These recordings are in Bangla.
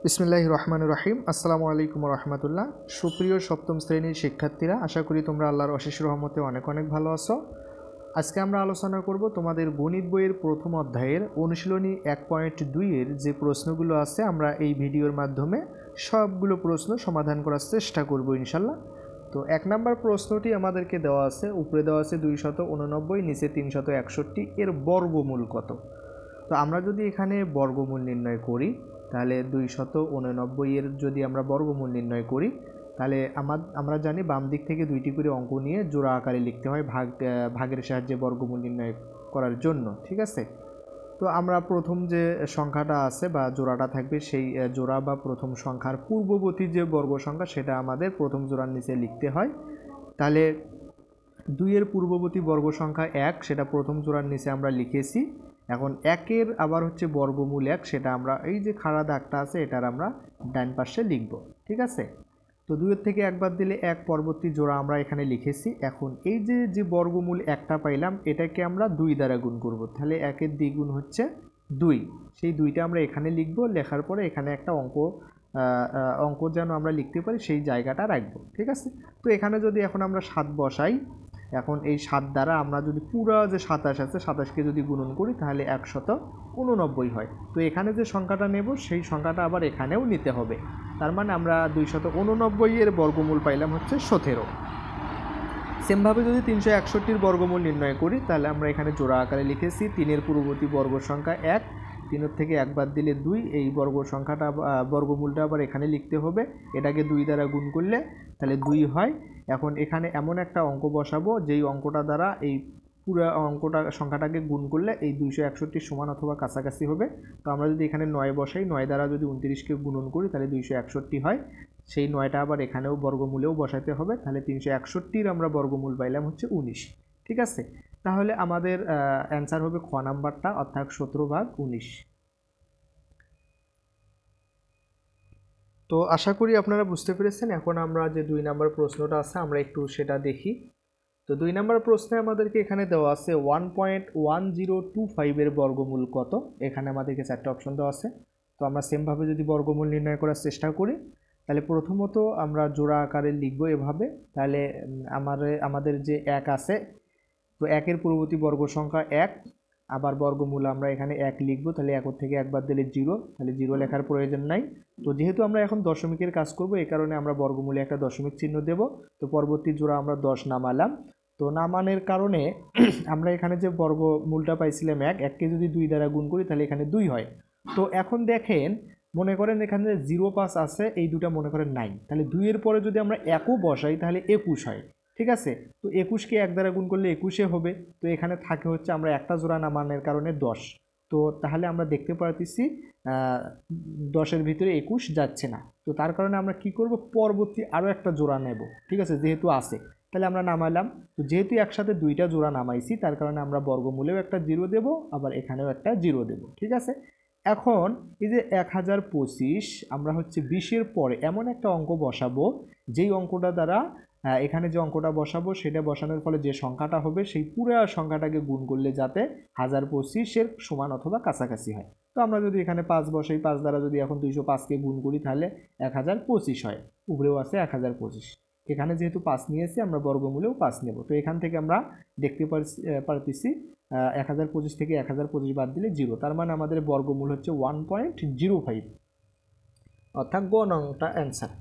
বিসমিল্লাহির রহমানির রহিম। আসসালামু আলাইকুম রহমতুল্লাহ। সুপ্রিয় সপ্তম শ্রেণীর শিক্ষার্থীরা, আশা করি তোমরা আল্লাহর অশেষ রহমতে অনেক অনেক ভালো আছো। আজকে আমরা আলোচনা করব তোমাদের গণিত বইয়ের প্রথম অধ্যায়ের অনুশীলনী 1.2-এর যে প্রশ্নগুলো আছে, আমরা এই ভিডিওর মাধ্যমে সবগুলো প্রশ্ন সমাধান করার চেষ্টা করব ইনশাল্লাহ। তো 1 নম্বর প্রশ্নটি আমাদেরকে দেওয়া আছে, উপরে দেওয়া আছে 289, নিচে 361, এর বর্গমূল কত? তো আমরা যদি এখানে বর্গমূল নির্ণয় করি, তাহলে 289 এর যদি আমরা বর্গমূল নির্ণয় করি, তাহলে আমরা জানি বাম দিক থেকে দুইটি করে অঙ্ক নিয়ে জোড়া আকারে লিখতে হয় ভাগের সাহায্যে বর্গমূল নির্ণয় করার জন্য। ঠিক আছে, তো আমরা প্রথম যে সংখ্যাটা আছে বা জোড়াটা থাকবে, সেই জোড়া বা প্রথম সংখ্যার পূর্ববর্তী যে বর্গ সংখ্যা সেটা আমাদের প্রথম জোড়ার নিচে লিখতে হয়। তাহলে 2 এর পূর্ববর্তী বর্গ সংখ্যা 1, সেটা প্রথম জোড়ার নিচে আমরা লিখেছি। এখন 1-এর আবার হচ্ছে বর্গমূল 1, সেটা আমরা এই যে খাড়া দাগটা আছে এটার আমরা ডান পাশে লিখব। ঠিক আছে, তো 2-এর থেকে 1 বাদ দিলে 1, পরবর্তী জোড়া আমরা এখানে লিখেছি। এখন এই যে বর্গমূল 1টা পাইলাম, এটাকে আমরা 2 দ্বারা গুণ করব। তাহলে 1-এর দ্বিগুণ হচ্ছে 2, সেই 2টা আমরা এখানে লিখব। লেখার পরে এখানে একটা অঙ্ক যেন আমরা লিখতে পারি সেই জায়গাটা রাখবো। ঠিক আছে, তো এখানে যদি এখন আমরা 7 বসাই, এখন এই 7 দ্বারা আমরা যদি পুরো যে 27 আছে 27কে যদি গুণন করি তাহলে 189 হয়। তো এখানে যে সংখ্যাটা নেব সেই সংখ্যাটা আবার এখানেও নিতে হবে। তার মানে আমরা 289 এর বর্গমূল পাইলাম হচ্ছে 17। সেমভাবে যদি 361-র বর্গমূল নির্ণয় করি, তাহলে আমরা এখানে জোড়া আকারে লিখেছি 3-এর পূর্ববর্তী বর্গ সংখ্যা 1, 3-এর থেকে 1 বাদ দিলে 2, এই বর্গমূলটা আবার এখানে লিখতে হবে। এটাকে 2 দ্বারা গুণ করলে তাহলে 2 হয়। এখন এখানে এমন একটা অঙ্ক বসাবো যেই অঙ্কটা দ্বারা এই পুরো সংখ্যাটাকে গুণ করলে এই 261 সমান অথবা কাছাকাছি হবে। তো আমরা যদি এখানে 9 বসাই, 9 দ্বারা যদি 29কে গুণন করি তাহলে 261 হয়। সেই 9টা আবার এখানেও বর্গমূলেও বসাতে হবে। তাহলে 361-র আমরা বর্গমূল পাইলাম হচ্ছে 19। ঠিক আছে, তাহলে আমাদের অ্যান্সার হবে খ নাম্বারটা, অর্থাৎ 17/19। তো আশা করি আপনারা বুঝতে পেরেছেন। এখন আমরা যে 2 নাম্বার প্রশ্নটা আছে আমরা একটু সেটা দেখি। তো 2 নাম্বার প্রশ্নে আমাদেরকে এখানে দেওয়া আছে 1.1025 এর বর্গমূল কত। এখানে আমাদেরকে 4টা অপশন দেওয়া আছে। তো আমরা সেমভাবে যদি বর্গমূল নির্ণয় করার চেষ্টা করি, তাহলে প্রথমত আমরা জোড়া আকারে লিখব এভাবে। তাহলে আমাদের যে 1 আছে, তো 1-এর পূর্ববর্তী বর্গ সংখ্যা 1, আবার বর্গমূল আমরা এখানে 1 লিখব। তাহলে 1 থেকে 1 বাদ দিলে 0, তাহলে 0 লেখার প্রয়োজন নাই। তো যেহেতু আমরা এখন দশমিকের কাজ করব, এই কারণে আমরা বর্গমূলে একটা দশমিক চিহ্ন দেব। তো পরবর্তী জোড়া আমরা 10 নামালাম। তো নামানোর কারণে আমরা এখানে যে বর্গমূলটা পাইছিলাম 1কে যদি 2 দ্বারা গুণ করি তাহলে এখানে 2 হয়। তো এখন দেখেন, মনে করেন এখানে 0 আছে, এই দুটা মনে করেন নাই, তাহলে 2 এর পরে যদি আমরা 1ও বসাই তাহলে 21 হয়। ঠিক আছে, তো 21কে 1 দ্বারা গুণ করলে 21 হবে। তো এখানে থাকে হচ্ছে আমরা একটা জোড়া নামানোর কারণে 10। তো তাহলে আমরা দেখতে পারতেছি 10-এর ভিতরে 21 যাচ্ছে না। তো তার কারণে আমরা কি করব, পরবর্তী আরও একটা জোড়া নেব। ঠিক আছে, যেহেতু আছে তাহলে আমরা নামাইলাম। তো যেহেতু একসাথে 2টা জোড়া নামাইছি, তার কারণে আমরা বর্গমূলেও একটা 0 দেব, আবার এখানেও একটা 0 দেব। ঠিক আছে, এখন এই যে 1025, আমরা হচ্ছে 20-এর পরে এমন একটা অঙ্ক বসাবো যেই অঙ্কটা দ্বারা এখানে যে অঙ্কটা বসাবো সেটা বসানোর ফলে যে সংখ্যাটা হবে সেই পুরো সংখ্যাটাকে গুণ করলে যাতে 1025-এর সমান অথবা কাছাকাছি হয়। তো আমরা যদি এখানে 5 বসাই, 5 দ্বারা যদি এখন 205-কে গুণ করি তাহলে 1025 হয়। উপরেও আছে 1025। এখানে যেহেতু 5 নিয়েছি, আমরা বর্গমূলেও 5 নেব। তো এখান থেকে আমরা দেখতে পারতেছি 1025 থেকে 1025 বাদ দিলে 0, তার মানে আমাদের বর্গমূল হচ্ছে 1.05, অর্থাৎ গ নংটা অ্যান্সার।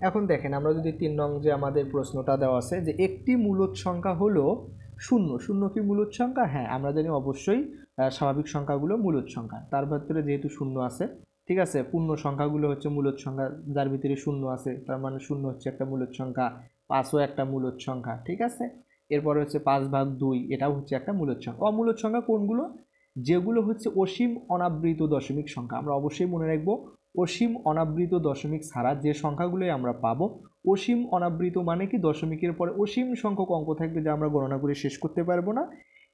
এখন দেখেন, আমরা যদি 3 নং যে আমাদের প্রশ্নটা দেওয়া আছে যে একটি মূলদ সংখ্যা হলো 0। 0 কি মূলদ সংখ্যা? হ্যাঁ, আমরা জানি অবশ্যই স্বাভাবিক সংখ্যাগুলো মূলদ সংখ্যা। তার ভিতরে যেহেতু 0 আছে, ঠিক আছে, পূর্ণ সংখ্যাগুলো হচ্ছে মূলদ সংখ্যা, যার ভিতরে 0 আছে তার মানে 0 হচ্ছে একটা মূলদ সংখ্যা, 5ও একটা মূলদ সংখ্যা। ঠিক আছে, এরপরে হচ্ছে 5/2, এটাও হচ্ছে একটা মূলদ সংখ্যা। অমূলদ সংখ্যা কোনগুলো? যেগুলো হচ্ছে অসীম অনাবৃত দশমিক সংখ্যা। আমরা অবশ্যই মনে রাখবো, অসীম অনাবৃত দশমিক ছাড়া যে সংখ্যাগুলোই আমরা পাবো, অসীম অনাবৃত মানে কি, দশমিকের পরে অসীম সংখ্যক অঙ্ক থাকবে যা আমরা গণনা করে শেষ করতে পারবো না,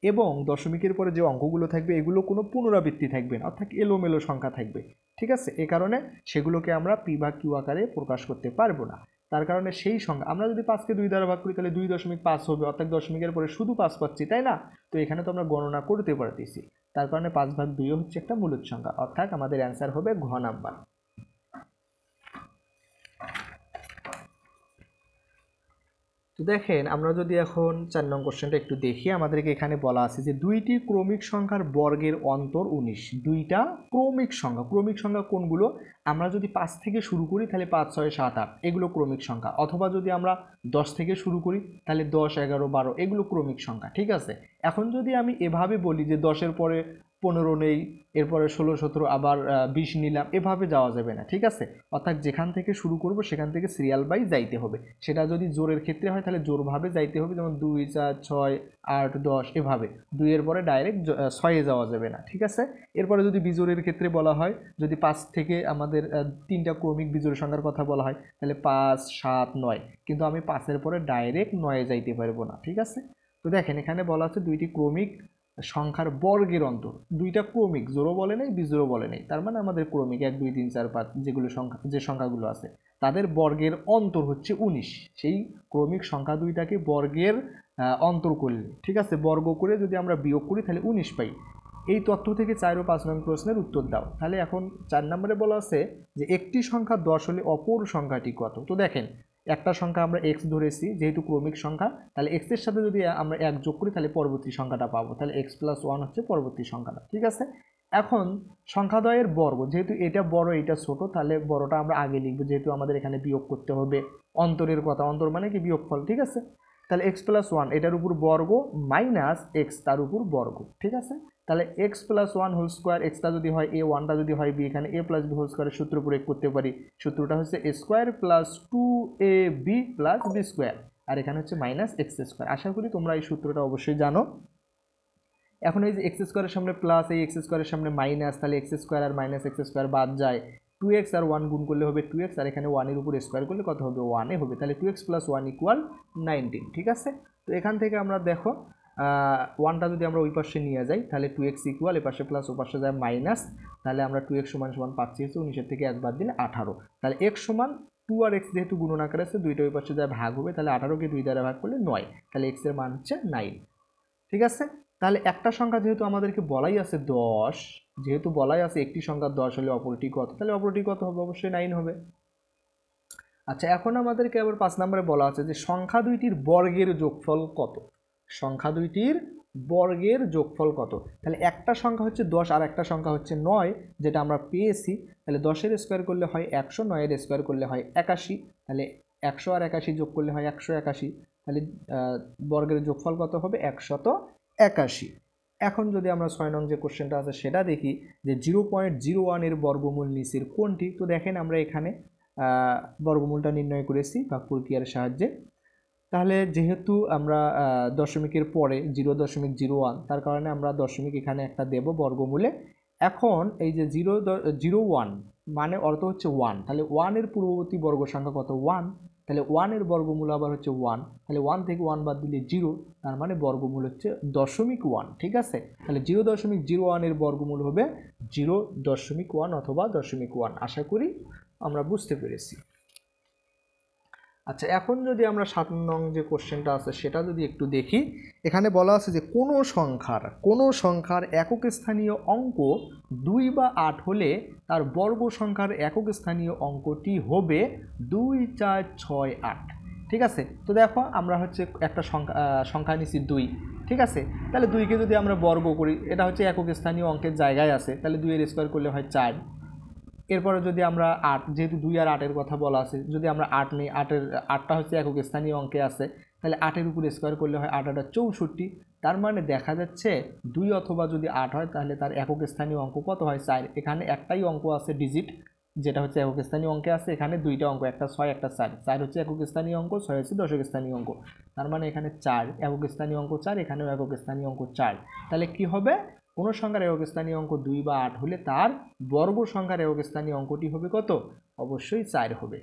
এবং দশমিকের পরে যে অঙ্কগুলো থাকবে এগুলো কোনো পুনরাবৃত্তি থাকবে না, অর্থাৎ এলোমেলো সংখ্যা থাকবে। ঠিক আছে, এ কারণে সেগুলোকে আমরা পি বা কিউ আকারে প্রকাশ করতে পারবো না। তার কারণে সেই সংখ্যা, আমরা যদি 5কে 2 দ্বারা ভাগ করি তাহলে 2.5 হবে, অর্থাৎ দশমিকের পরে শুধু 5 পাচ্ছি, তাই না? তো এখানে তো আমরা গণনা করতে পারতেছি, তার কারণে 5/2 হচ্ছে একটা মূলদ সংখ্যা, অর্থাৎ আমাদের অ্যান্সার হবে ঘ নাম্বার। তো দেখেন আমরা যদি এখন 4 নং কোশ্চেনটা একটু দেখি, আমাদেরকে এখানে বলা আছে যে দুইটি ক্রমিক সংখ্যার বর্গের অন্তর 19। দুইটা ক্রমিক সংখ্যা কোনগুলো? আমরা যদি 5 থেকে শুরু করি তাহলে 5, 6, 7, 8 এগুলো ক্রমিক সংখ্যা, অথবা যদি আমরা 10 থেকে শুরু করি তাহলে 10, 11, 12 এগুলো ক্রমিক সংখ্যা। ঠিক আছে, এখন যদি আমি এভাবে বলি যে 10-এর পরে 15 নেই, এরপরে 16, 17 আবার 20 নিলাম, এভাবে যাওয়া যাবে না। ঠিক আছে, অর্থাৎ যেখান থেকে শুরু করব সেখান থেকে সিরিয়াল বাই যাইতে হবে। সেটা যদি জোরের ক্ষেত্রে হয় তাহলে জোরভাবে যাইতে হবে, যেমন 2, 4, 6, 8, 10 এভাবে। 2-এর পরে ডাইরেক্ট 6-এ যাওয়া যাবে না। ঠিক আছে, এরপরে যদি বিজোড়ের ক্ষেত্রে বলা হয়, যদি 5 থেকে আমাদের 3টা ক্রমিক বিজোড় সংখ্যার কথা বলা হয় তাহলে 5, 7, 9, কিন্তু আমি 5-এর পরে ডাইরেক্ট 9-এ যাইতে পারবো না। ঠিক আছে, তো দেখেন এখানে বলা আছে দুইটি ক্রমিক সংখ্যার বর্গের অন্তর। দুইটা ক্রমিক, জোড়ও বলে নেই বিজোড়ও বলে নেই, তার মানে আমাদের ক্রমিক 1, 2, 3, 4, 5 যেগুলো সংখ্যা, যে সংখ্যাগুলো আছে তাদের বর্গের অন্তর হচ্ছে 19। সেই ক্রমিক সংখ্যা দুইটাকে বর্গের অন্তর করলে, ঠিক আছে, বর্গ করে যদি আমরা বিয়োগ করি তাহলে 19 পাই। এই তথ্য থেকে 4 ও 5 নং প্রশ্নের উত্তর দাও। তাহলে এখন 4 নম্বরে বলা আছে যে একটি সংখ্যা 10 হলে অপর সংখ্যাটি কত। তো দেখেন একটা সংখ্যা আমরা x ধরেছি, যেহেতু ক্রমিক সংখ্যা, তাহলে x এর সাথে যদি আমরা 1 যোগ করি তাহলে পরবর্তী সংখ্যাটা পাবো, তাহলে x + 1 হচ্ছে পরবর্তী সংখ্যাটা। ঠিক আছে, এখন সংখ্যাদ্বয়ের বর্গ, যেহেতু এটা বড় এটা ছোট, তাহলে বড়টা আমরা আগে লিখবো, যেহেতু আমাদের এখানে বিয়োগ করতে হবে অন্তরের কথা, অন্তর মানে কি বিয়োগফল। ঠিক আছে, তাহলে x + 1 এটার উপর বর্গ মাইনাস x তার উপর বর্গ। ঠিক আছে, তাহলে x + 1 হোল স্কোয়ার, এক্সটা যদি হয় a, 1টা যদি হয় b, এখানে a + b হোল স্কোয়ারের সূত্র প্রয়োগ করতে পারি। সূত্রটা হচ্ছে a square + 2ab + b square, আর এখানে হচ্ছে মাইনাস x স্কোয়ার। আশা করি তোমরা এই সূত্রটা অবশ্যই জানো। এখন এই যে x স্কোয়ারের সামনে প্লাস, এই x স্কোয়ারের সামনে মাইনাস, তাহলে x স্কোয়ার আর মাইনাস x স্কোয়ার বাদ যায়, 2x আর 1 গুণ করলে হবে 2x, আর এখানে 1 এর উপর স্কোয়ার করলে কত হবে? 1 হবে। তাহলে 2x + 1 = 19। ঠিক আছে, তো এখান থেকে আমরা দেখো 1টা যদি আমরা ওই পাশে নিয়ে যাই তাহলে 2x = এ পাশে প্লাস ও পাশে যায় মাইনাস, তাহলে আমরা 2x = পাচ্ছি হচ্ছে 19-এর থেকে 1 বাদ দিলে 18। তাহলে x = 2 আর x যেহেতু গুণন আকারে আছে, দুইটা ওই পাশে যায় ভাগ হবে, তাহলে 18কে 2 দ্বারা ভাগ করলে 9, তাহলে x এর মান হচ্ছে 9। ঠিক আছে, তাহলে একটা সংখ্যা যেহেতু আমাদেরকে বলাই আছে 10, যেহেতু বলাই আছে একটি সংখ্যা 10 হলে অপরটি কত, তাহলে অপরটি কত হবে? অবশ্যই 9 হবে। আচ্ছা, এখন আমাদেরকে আবার 5 নম্বরে বলা আছে যে সংখ্যা দুইটির বর্গের যোগফল কত। সংখ্যা দুইটির বর্গের যোগফল কত? তাহলে একটা সংখ্যা হচ্ছে 10 আর একটা সংখ্যা হচ্ছে 9, যেটা আমরা পেয়েছি। তাহলে 10-এর স্কোয়ার করলে হয় 100, 9-এর স্কোয়ার করলে হয় 81, তাহলে 100 আর 81 যোগ করলে হয় 181, তাহলে বর্গের যোগফল কত হবে? 181। এখন যদি আমরা 6 নং যে কোশ্চেনটা আছে সেটা দেখি যে 0.01 এর বর্গমূল নিচের কোনটি। তো দেখেন আমরা এখানে বর্গমূলটা নির্ণয় করেছি ভাগ প্রক্রিয়ার সাহায্যে। তাহলে যেহেতু আমরা দশমিকের পরে 0.01, তার কারণে আমরা দশমিক এখানে একটা দেব বর্গমূলে। এখন এই যে 0.01 মানে অর্থ হচ্ছে 1, তাহলে 1 এর পূর্ববর্তী বর্গ সংখ্যা কত? 1, তাহলে 1 এর বর্গমূল আবার হচ্ছে 1, তাহলে 1 থেকে 1 বাদ দিলে 0, তার মানে বর্গমূল হচ্ছে 0.1। ঠিক আছে, তাহলে 0.01 এর বর্গমূল হবে 0.1 অথবা 0.1। আশা করি আমরা বুঝতে পেরেছি। আচ্ছা, এখন যদি আমরা 7 নং যে কোশ্চেনটা আছে সেটা যদি একটু দেখি, এখানে বলা আছে যে কোনো সংখ্যার একক স্থানীয় অঙ্ক 2 বা 8 হলে তার বর্গ সংখ্যার একক স্থানীয় অঙ্কটি হবে 2, 4, 6, 8। ঠিক আছে, তো দেখো আমরা হচ্ছে একটা সংখ্যা নিচ্ছি 2। ঠিক আছে, তাহলে 2কে যদি আমরা বর্গ করি, এটা হচ্ছে একক স্থানীয় অঙ্কের জায়গায় আছে, তাহলে 2-এর স্কোয়ার করলে হয় 4। এরপরে যদি আমরা 8, যেহেতু 2 আর 8-এর কথা বলা আছে, যদি আমরা 8 নিই, 8টা হচ্ছে একক স্থানীয় অঙ্কে আছে, তাহলে 8-এর উপর স্কোয়ার করলে হয় 8 × 64। তার মানে দেখা যাচ্ছে 2 অথবা যদি 8 হয় তাহলে তার একক স্থানীয় অঙ্ক কত হয়? 4। এখানে একটাই অঙ্ক আছে ডিজিট, যেটা হচ্ছে একক স্থানীয় অঙ্কে আছে। এখানে দুইটা অঙ্ক, একটা 6 একটা 4। 4 হচ্ছে একক স্থানীয় অঙ্ক, 6 হচ্ছে দশক স্থানীয় অঙ্ক। তার মানে এখানে 4 একক স্থানীয় অঙ্ক, 4 এখানেও একক স্থানীয় অঙ্ক 4। তাহলে কি হবে? কোনো সংখ্যার একক স্থানীয় অঙ্ক 2 বা 8 হলে তার বর্গ সংখ্যার একক স্থানীয় অঙ্কটি হবে কত? অবশ্যই 4 হবে।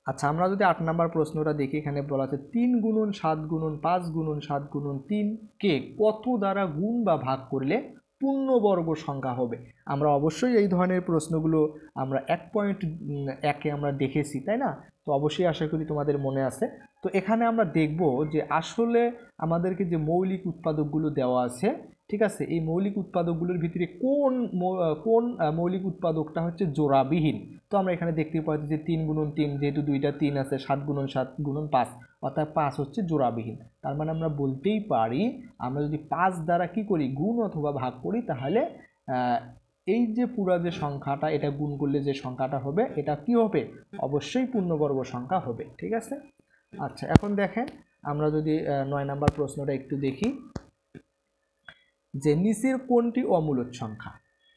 আচ্ছা, আমরা যদি 8 নম্বর প্রশ্নটা দেখি, এখানে বলা আছে 3 × 7 × 5 × 7 × 3 কে কত দ্বারা গুণ বা ভাগ করলে পূর্ণবর্গ সংখ্যা হবে। আমরা অবশ্যই এই ধরনের প্রশ্নগুলো আমরা 1.1-এ আমরা দেখেছি, তাই না? তো অবশ্যই আশা করি তোমাদের মনে আছে। তো এখানে আমরা দেখব যে আসলে আমাদেরকে যে মৌলিক উৎপাদকগুলো দেওয়া আছে, ঠিক আছে, এই মৌলিক উৎপাদকগুলোর ভিতরে কোন মৌলিক উৎপাদকটা হচ্ছে জোড়াবিহীন। তো আমরা এখানে দেখতে পাচ্ছি যে 3 গুণন 3, যেহেতু দুইটা 3 আছে, 7 গুণন 7 গুণন 5, অর্থাৎ 5 হচ্ছে জোড়াবিহীন। তার মানে আমরা বলতেই পারি আমরা যদি 5 দ্বারা কি করি, গুণ অথবা ভাগ করি, তাহলে এই যে পুরো যে সংখ্যাটা, এটা গুণ করলে যে সংখ্যাটা হবে, এটা কি হবে, অবশ্যই পূর্ণবর্গ সংখ্যা হবে। ঠিক আছে। আচ্ছা, এখন দেখেন আমরা যদি 9 নাম্বার প্রশ্নটা একটু দেখি, যে নিচের কোনটি অমূলদ সংখ্যা।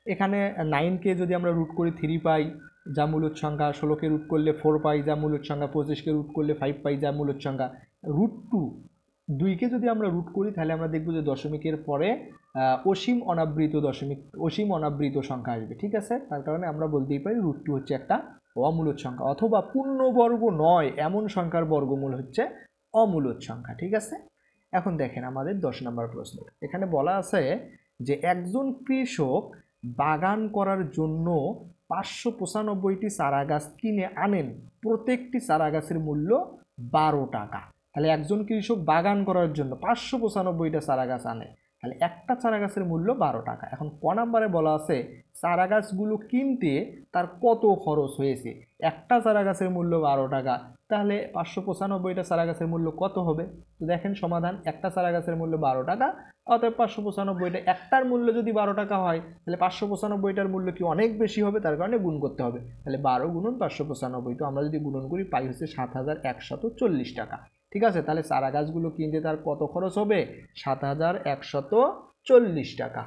এখানে 9কে যদি আমরা রুট করি 3 পাই, যা মূলদ সংখ্যা। 16কে রুট করলে 4 পাই, যা মূলদ সংখ্যা। 25কে রুট করলে 5 পাই, যা মূলদ সংখ্যা। √2কে যদি আমরা রুট করি, তাহলে আমরা দেখব যে দশমিকের পরে অসীম অনাবৃত সংখ্যা আসবে। ঠিক আছে, তার কারণে আমরা বলতেই পারি √2 হচ্ছে একটা অমূলদ সংখ্যা, অথবা পূর্ণবর্গ নয় এমন সংখ্যার বর্গমূল হচ্ছে অমূলদ সংখ্যা। ঠিক আছে। এখন দেখেন আমাদের 10 নম্বর প্রশ্ন। এখানে বলা আছে যে একজন কৃষক বাগান করার জন্য 595টি চারা গাছ কিনে আনেন, প্রত্যেকটি চারা গাছের মূল্য 12 টাকা। তাহলে একজন কৃষক বাগান করার জন্য 595টা চারা গাছ আনে, তাহলে একটা চারা গাছের মূল্য 12 টাকা। এখন ক নাম্বারে বলা আছে চারা গাছগুলো কিনতে তার কত খরচ হয়েছে। একটা চারা গাছের মূল্য 12 টাকা, তাহলে 595টা চারা গাছের মূল্য কত হবে। তো দেখেন সমাধান, একটা চারা গাছের মূল্য 12 টাকা, অতএব 595টা, একটার মূল্য যদি 12 টাকা হয়, তাহলে 595টার মূল্য কি অনেক বেশি হবে, তার কারণে গুণ করতে হবে। তাহলে 12 গুণন 595, তো আমরা যদি গুণন করি পাই হচ্ছে 7140 টাকা। ঠিক আছে, তাহলে চারা গাছগুলো কিনতে তার কত খরচ হবে, 7140 টাকা।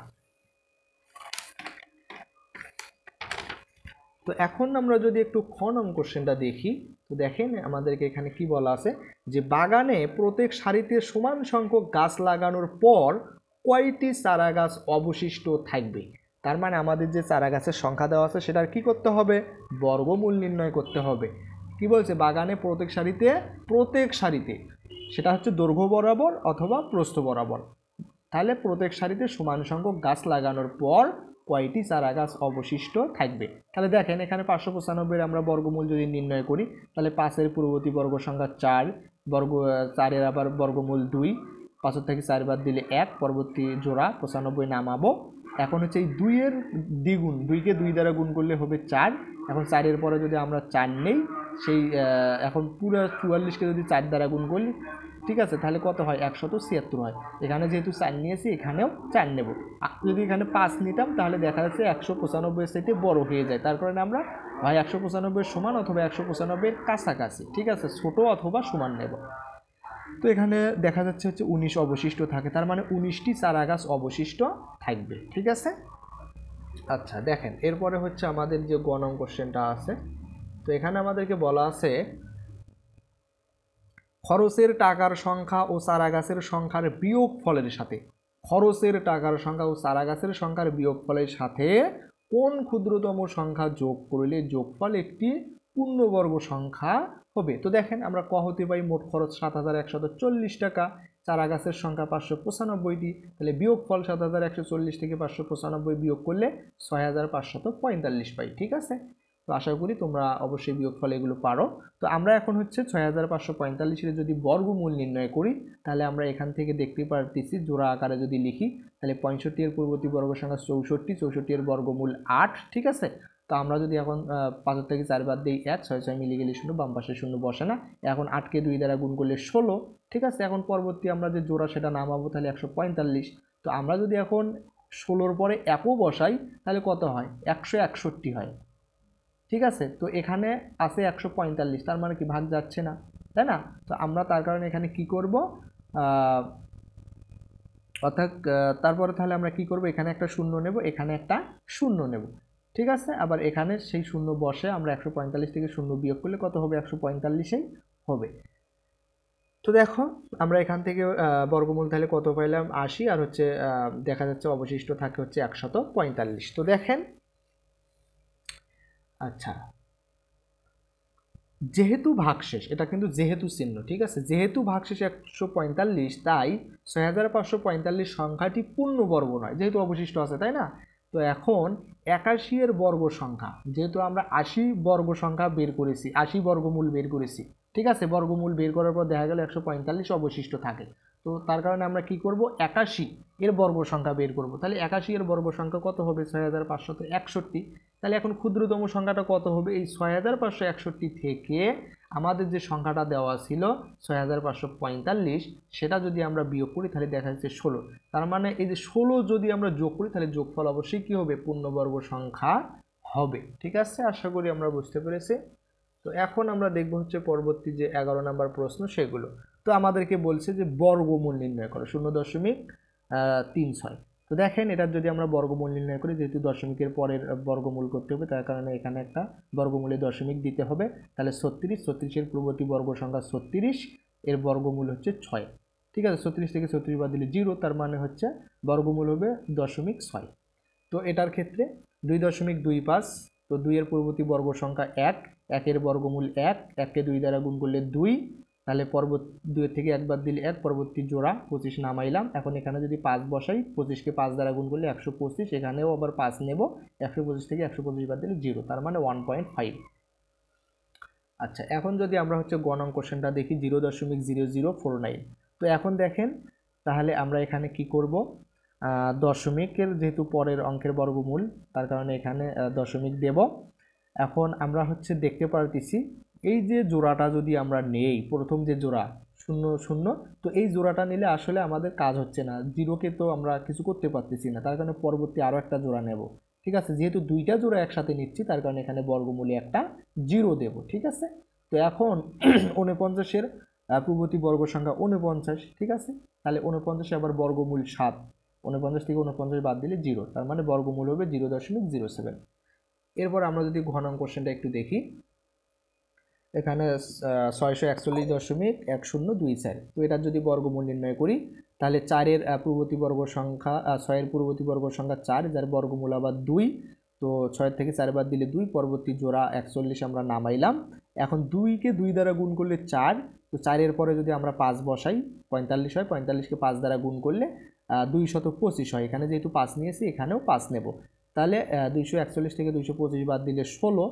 তো এখন আমরা যদি একটু খ নং কোশ্চেনটা দেখি, তো দেখেন আমাদেরকে এখানে কি বলা আছে, যে বাগানে প্রত্যেক সারিতে সমান সংখ্যক গাছ লাগানোর পর কয়টি চারা গাছ অবশিষ্ট থাকবে। তার মানে আমাদের যে চারা গাছের সংখ্যা দেওয়া আছে সেটার কি করতে হবে, বর্গমূল নির্ণয় করতে হবে। কি বলছে, বাগানে প্রত্যেক সারিতে সেটা হচ্ছে দৈর্ঘ্য বরাবর অথবা প্রস্থ বরাবর, তাহলে প্রত্যেক সারিতে সমান সংখ্যক গাছ লাগানোর পর কয়টি চারা গাছ অবশিষ্ট থাকবে। তাহলে দেখেন এখানে 595 আমরা বর্গমূল যদি নির্ণয় করি, তাহলে 5-এর পূর্ববর্তী বর্গ সংখ্যা 4, 4-এর আবার বর্গমূল 2, 5 থেকে 4 বাদ দিলে 1, পরবর্তী জোড়া 95 নামাবো। এখন হচ্ছে এই 2-এর দ্বিগুণ, 2কে 2 দ্বারা গুণ করলে হবে 4। এখন 4-এর পরে যদি আমরা 4 নেই, সেই এখন পুরো 44কে যদি 4 দ্বারা গুণ করি, ঠিক আছে, তাহলে কত হয়, 176 হয়। এখানে যেহেতু 4 নিয়েছি, এখানেও 4 নেব। যদি এখানে 5 নিতাম, তাহলে দেখা যাচ্ছে 195-এর চাইতে বড় হয়ে যায়। তার কারণে আমরা হয় 195-এর সমান অথবা 195-এর কাছাকাছি, ঠিক আছে, ছোট অথবা সমান নেব। তো এখানে দেখা যাচ্ছে হচ্ছে 19 অবশিষ্ট থাকে, তার মানে 19টি চারা গাছ অবশিষ্ট থাকবে। ঠিক আছে। আচ্ছা দেখেন, এরপরে হচ্ছে আমাদের যে গ নং কোশ্চেনটা আছে, তো এখানে আমাদেরকে বলা আছে খরচের টাকার সংখ্যা ও চারা গাছের সংখ্যার বিয়োগফলের সাথে, খরচের টাকার সংখ্যা ও চারা গাছের সংখ্যার বিয়োগফলের সাথে কোন ক্ষুদ্রতম সংখ্যা যোগ করলে যোগফল একটি পূর্ণবর্গ সংখ্যা হবে। তো দেখেন আমরা ক হতে পাই মোট খরচ 7140 টাকা, চারা গাছের সংখ্যা 595টি, তাহলে বিয়োগফল 7140 থেকে 595 বিয়োগ করলে 6545 পাই। ঠিক আছে, তো আশা করি তোমরা অবশ্যই বিয়োগফল এগুলো পারো। তো আমরা এখন হচ্ছে 6545-এর যদি বর্গমূল নির্ণয় করি, তাহলে আমরা এখান থেকে দেখতে পারতেছি জোড়া আকারে যদি লিখি, তাহলে 65-এর পূর্ববর্তী বর্গ সংখ্যা 64, 64-এর বর্গমূল 8। ঠিক আছে, তো আমরা যদি এখন 5 থেকে 4 বাদ দিই 1, 6 6 মিলে গেলে 0, বাম পাশে 0 বসে না। এখন 8কে 2 দ্বারা গুণ করলে 16। ঠিক আছে, এখন পরবর্তী আমরা যে জোড়া সেটা নামাবো, তাহলে 145। তো আমরা যদি এখন 16-র পরে 1 বসাই, তাহলে কত হয়, 161 হয়। ঠিক আছে, তো এখানে আছে 145, তার মানে কি ভাগ যাচ্ছে না, তাই না। তো আমরা তার কারণে এখানে কি করব, অর্থাৎ তারপরে তাহলে আমরা কি করব, এখানে একটা শূন্য নেব, এখানে একটা শূন্য নেব। ঠিক আছে, আবার এখানে সেই শূন্য বসে আমরা 145 থেকে শূন্য বিয়োগ করলে কত হবে, 145-এই হবে। তো দেখো আমরা এখান থেকে বর্গমূল তাহলে কত পাইলাম, 80, আর হচ্ছে দেখা যাচ্ছে অবশিষ্ট থাকে হচ্ছে 145। তো দেখেন, আচ্ছা যেহেতু ভাগশেষ, এটা কিন্তু যেহেতু চিহ্ন, ঠিক আছে, যেহেতু ভাগশেষ 145, তাই 6545 সংখ্যাটি পূর্ণবর্গ নয়, যেহেতু অবশিষ্ট আছে, তাই না। তো এখন 81-এর বর্গ সংখ্যা, যেহেতু আমরা 80 বর্গ সংখ্যা বের করেছি, 80 বর্গমূল বের করেছি, ঠিক আছে, বর্গমূল বের করার পর দেখা গেল 145 অবশিষ্ট থাকে। তো তো তার কারণে আমরা কি করব 81 এর বর্গ সংখ্যা বের করব। তাহলে 81 এর বর্গ সংখ্যা কত হবে 6561। তাহলে এখন ক্ষুদ্রতম সংখ্যাটা কত হবে এই 6561 থেকে আমাদের যে সংখ্যাটা দেওয়া ছিল 6545 সেটা যদি আমরা বিয়োগ করি তাহলে দেখা যাচ্ছে 16। তার মানে এই যে 16 যদি আমরা যোগ করি তাহলে যোগফল অবশ্যই কি হবে পূর্ণবর্গ সংখ্যা হবে। ঠিক আছে, আশা করি আমরা বুঝতে পেরেছি। তো এখন আমরা দেখব হচ্ছে পরবর্তী যে 11 নম্বর প্রশ্ন সেগুলো। তো আমাদেরকে বলছে যে বর্গমূল নির্ণয় করো 0.36। তো দেখেন এটার যদি আমরা বর্গমূল নির্ণয় করি, যেহেতু দশমিকের পরের বর্গমূল করতে হবে তার কারণে এখানে একটা বর্গমূলে দশমিক দিতে হবে। তাহলে 36 এর পূর্ববর্তী বর্গ সংখ্যা 36, এর বর্গমূল হচ্ছে 6। ঠিক আছে, 36 থেকে 36 বাদ দিলে 0, তার মানে হচ্ছে বর্গমূল হবে 0.6। তো এটার ক্ষেত্রে 2.25। তো 2 এর পূর্ববর্তী বর্গ সংখ্যা 1, 1 এর বর্গমূল 1, 1 কে 2 দ্বারা গুণ করলে 2, তাহলে পরবর্তী 2 থেকে 1 বাদ দিলে 1, পরবর্তী জোড়া 25 নামাইলাম। এখন এখানে যদি 5 বসাই 25 কে 5 দ্বারা গুণ করলে 125, এখানেও আবার 5 নেব, 125 থেকে 125 বাদ দিলে 0, তার মানে 1.5। আচ্ছা, এখন যদি আমরা হচ্ছে গ নং কোশ্চেনটা দেখি 0.0049। তো এখন দেখেন তাহলে আমরা এখানে কি করব, দশমিকের যেহেতু পরের অঙ্কের বর্গমূল তার কারণে এখানে দশমিক দেব। এখন আমরা হচ্ছে দেখতে পারতেছি এই যে জোড়াটা যদি আমরা নেই, প্রথম যে জোড়া 0 0, তো এই জোড়াটা নিলে আসলে আমাদের কাজ হচ্ছে না, 0কে তো আমরা কিছু করতে পারতেছি না, তার কারণে পরবর্তী আরও একটা জোড়া নেব। ঠিক আছে, যেহেতু দুইটা জোড়া একসাথে নিচ্ছি তার কারণে এখানে বর্গমূলে একটা 0 দেব। ঠিক আছে, তো এখন 49-এর পূর্ববর্তী বর্গ সংখ্যা 49। ঠিক আছে, তাহলে 49 আবার বর্গমূল 7, 49 থেকে 49 বাদ দিলে 0, তার মানে বর্গমূল হবে 0.07। এরপর আমরা যদি ঘ নং কোশ্চেনটা একটু দেখি, এখানে 641.1024। তো এটার যদি বর্গমূল নির্ণয় করি তাহলে 4 এর পূর্ববর্তী বর্গ সংখ্যা 6 এর পূর্ববর্তী বর্গ সংখ্যা 4, যার বর্গমূল আবার 2। তো 6 থেকে 4 বাদ দিলে 2, পরবর্তী জোড়া 41 আমরা নামাইলাম। এখন 2 কে 2 দ্বারা গুণ করলে 4, তো 4 এর পরে যদি আমরা 5 বসাই 45 হয়, 45 কে 5 দ্বারা গুণ করলে 225 হয়। এখানে যেহেতু 5 নিয়েছি এখানেও 5 নেব, তাহলে 241 থেকে 225 বাদ দিলে 16।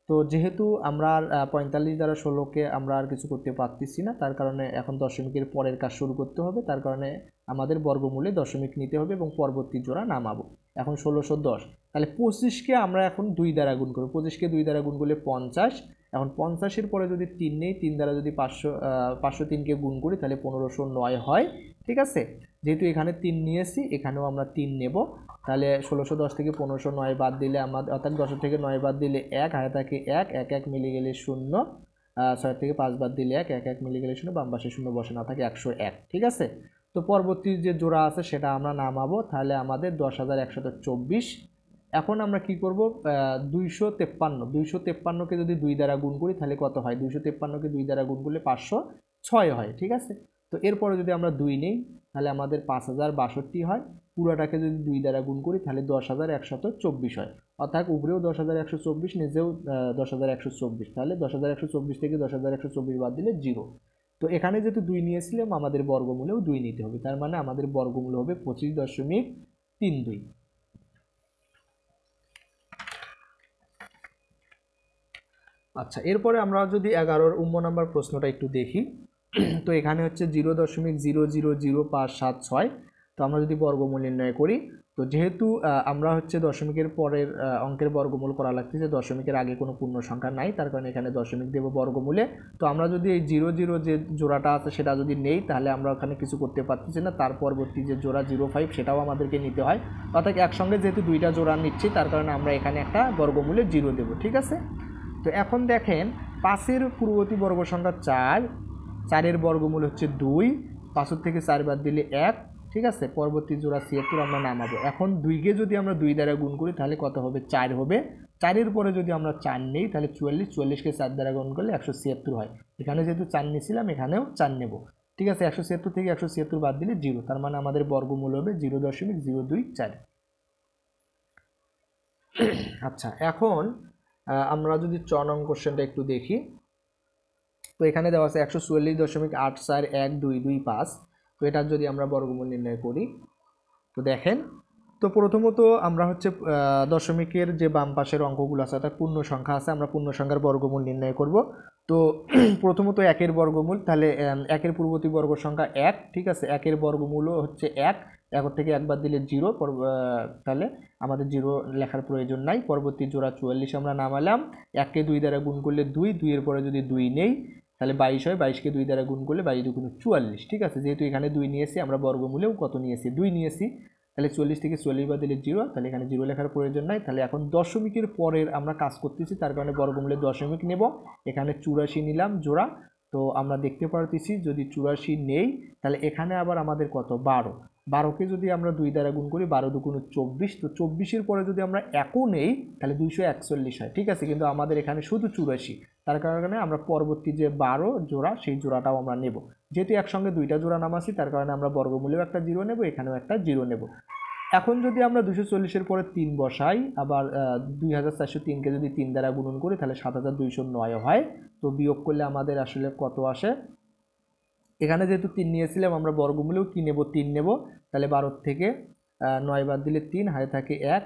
তো যেহেতু আমরা 45 দ্বারা 16কে আমরা আর কিছু করতে পারতেছি না, তার কারণে এখন দশমিকের পরের কাজ শুরু করতে হবে, তার কারণে আমাদের বর্গমূলে দশমিক নিতে হবে এবং পরবর্তী জোড়া নামাবো। এখন 1610, তাহলে 25কে আমরা এখন 2 দ্বারা গুণ করব, 25কে 2 দ্বারা গুণ করলে 50। এখন 50-এর পরে যদি 3 নেই, 3 দ্বারা যদি 503কে গুণ করি তাহলে 1509 হয়। ঠিক আছে, যেহেতু এখানে 3 নিয়েছি এখানেও আমরা 3 নেব, তাহলে 1610 থেকে 1509 বাদ দিলে আমাদের, অর্থাৎ 10 থেকে 9 বাদ দিলে 1, হাতে থাকে 1, 1 1 মিলে গেলে 0, 6 থেকে 5 বাদ দিলে 1, 1 1 মিলে গেলে 0, বাম পাশে 0 বসে না থাকে 101। ঠিক আছে, তো পরবর্তী যে জোড়া আছে সেটা আমরা নামাবো, তাহলে আমাদের 10,124। এখন আমরা কি করব, 253কে যদি 2 দ্বারা গুণ করি তাহলে কত হয়, 253কে 2 দ্বারা গুণ করলে 506 হয়। ঠিক আছে, তো এরপরে যদি আমরা 2 নেই তাহলে আমাদের 5062 হয়, পুরোটাকে যদি 2 দ্বারা গুণ করি তাহলে 10,124 হয়, অর্থাৎ উপরেও 10,124, নিচেও 10,124, তাহলে 10,124 থেকে 10,124 বাদ দিলে 0। তো এখানে যেহেতু 2 নিয়েছিলাম আমাদের বর্গমূলেও 2 নিতে হবে, তার মানে আমাদের বর্গমূল হবে 25.32। আচ্ছা, এরপরে আমরা যদি 11-র নম্বর প্রশ্নটা একটু দেখি, তো এখানে হচ্ছে 0.000576। তো আমরা যদি বর্গমূল নির্ণয় করি, তো যেহেতু আমরা হচ্ছে দশমিকের পরের অঙ্কের বর্গমূল করা লাগতেছে, দশমিকের আগে কোনো পূর্ণ সংখ্যা নাই, তার কারণে এখানে দশমিক দেব বর্গমূলে। তো আমরা যদি এই 00 যে জোড়াটা আছে সেটা যদি নেই তাহলে আমরা ওখানে কিছু করতে পারতেছি না, তার পরবর্তী যে জোড়া 05 সেটাও আমাদেরকে নিতে হয়, অর্থাৎ একসঙ্গে যেহেতু দুইটা জোড়া নিচ্ছি তার কারণে আমরা এখানে একটা বর্গমূলে 0 দেব। ঠিক আছে, তো এখন দেখেন 5-এর পূর্ববর্তী বর্গ সংখ্যা 4, 4-এর বর্গমূল হচ্ছে 2, 5 থেকে 4 বাদ দিলে 1। ঠিক আছে, পরবর্তী জোড়া 76 আমরা নামাবো। এখন 2কে যদি আমরা 2 দ্বারা গুণ করি তাহলে কত হবে, 4 হবে। 4-এর পরে যদি আমরা 4 নেই তাহলে 44, 44কে 4 দ্বারা গুণ করলে 176 হয়। এখানে যেহেতু 4 নিয়েছিলাম এখানেও 4 নেব। ঠিক আছে, 176 থেকে 176 বাদ দিলে 0, তার মানে আমাদের বর্গমূল হবে 0.024। আচ্ছা, এখন আমরা যদি 4 নং কোশ্চেনটা একটু দেখি, তো এখানে দেওয়া আছে 144.8412225। তো এটার যদি আমরা বর্গমূল নির্ণয় করি, তো দেখেন তো প্রথমত আমরা হচ্ছে দশমিকের যে বাম পাশের অঙ্কগুলো আছে অর্থাৎ পূর্ণ সংখ্যা আছে, আমরা পূর্ণ সংখ্যার বর্গমূল নির্ণয় করব। তো প্রথমত একের বর্গমূল, তাহলে একের পূর্ববর্তী বর্গ সংখ্যা 1, ঠিক আছে। একের বর্গমূলও হচ্ছে 1, 1 থেকে 1 বাদ দিলে 0, তাহলে আমাদের 0 লেখার প্রয়োজন নাই। পরবর্তী জোড়া 44 আমরা নামালাম, 1কে 2 দ্বারা গুণ করলে 2, 2 এর পরে যদি 2 নেই তাহলে 22 হয়, 22কে 2 দ্বারা গুণ করলে 22 দুগুণ 44, ঠিক আছে। যেহেতু এখানে 2 নিয়েছি, আমরা বর্গমূলেও কত নিয়েছি, 2 নিয়েছি, তাহলে 40 থেকে 40 বাদ দিলে 0, তাহলে এখানে 0 লেখার প্রয়োজন নাই। তাহলে এখন দশমিকের পরের আমরা কাজ করতেছি, তার কারণে বর্গমূলে দশমিক নেব। এখানে 84 নিলাম জোড়া, তো আমরা দেখতে পারতেছি যদি 84 নেই তাহলে এখানে আবার আমাদের কত, 12, 12কে যদি আমরা 2 দ্বারা গুণ করি 12 দুগুণ 24, তো 24-এর পরে যদি আমরা 1ও নেই তাহলে 241 হয়, ঠিক আছে। কিন্তু আমাদের এখানে শুধু 84, তার কারণে আমরা পরবর্তী যে 12 জোড়া সেই জোড়াটাও আমরা নেব। যেহেতু একসঙ্গে দুইটা জোড়া নামাছি তার কারণে আমরা বর্গমূলেও একটা 0 নেব, এখানেও একটা 0 নেব। এখন যদি আমরা 240-এর পরে 3 বসাই, আবার 2403-কে যদি 3 দ্বারা গুণন করি তাহলে 7209 হয়। তো বিয়োগ করলে আমাদের আসলে কত আসে, এখানে যেহেতু 3 নিয়েছিলাম আমরা বর্গমূলেও কি নেব, 3 নেব। তাহলে 12 থেকে 9 বাদ দিলে 3, হাতে থাকে 1,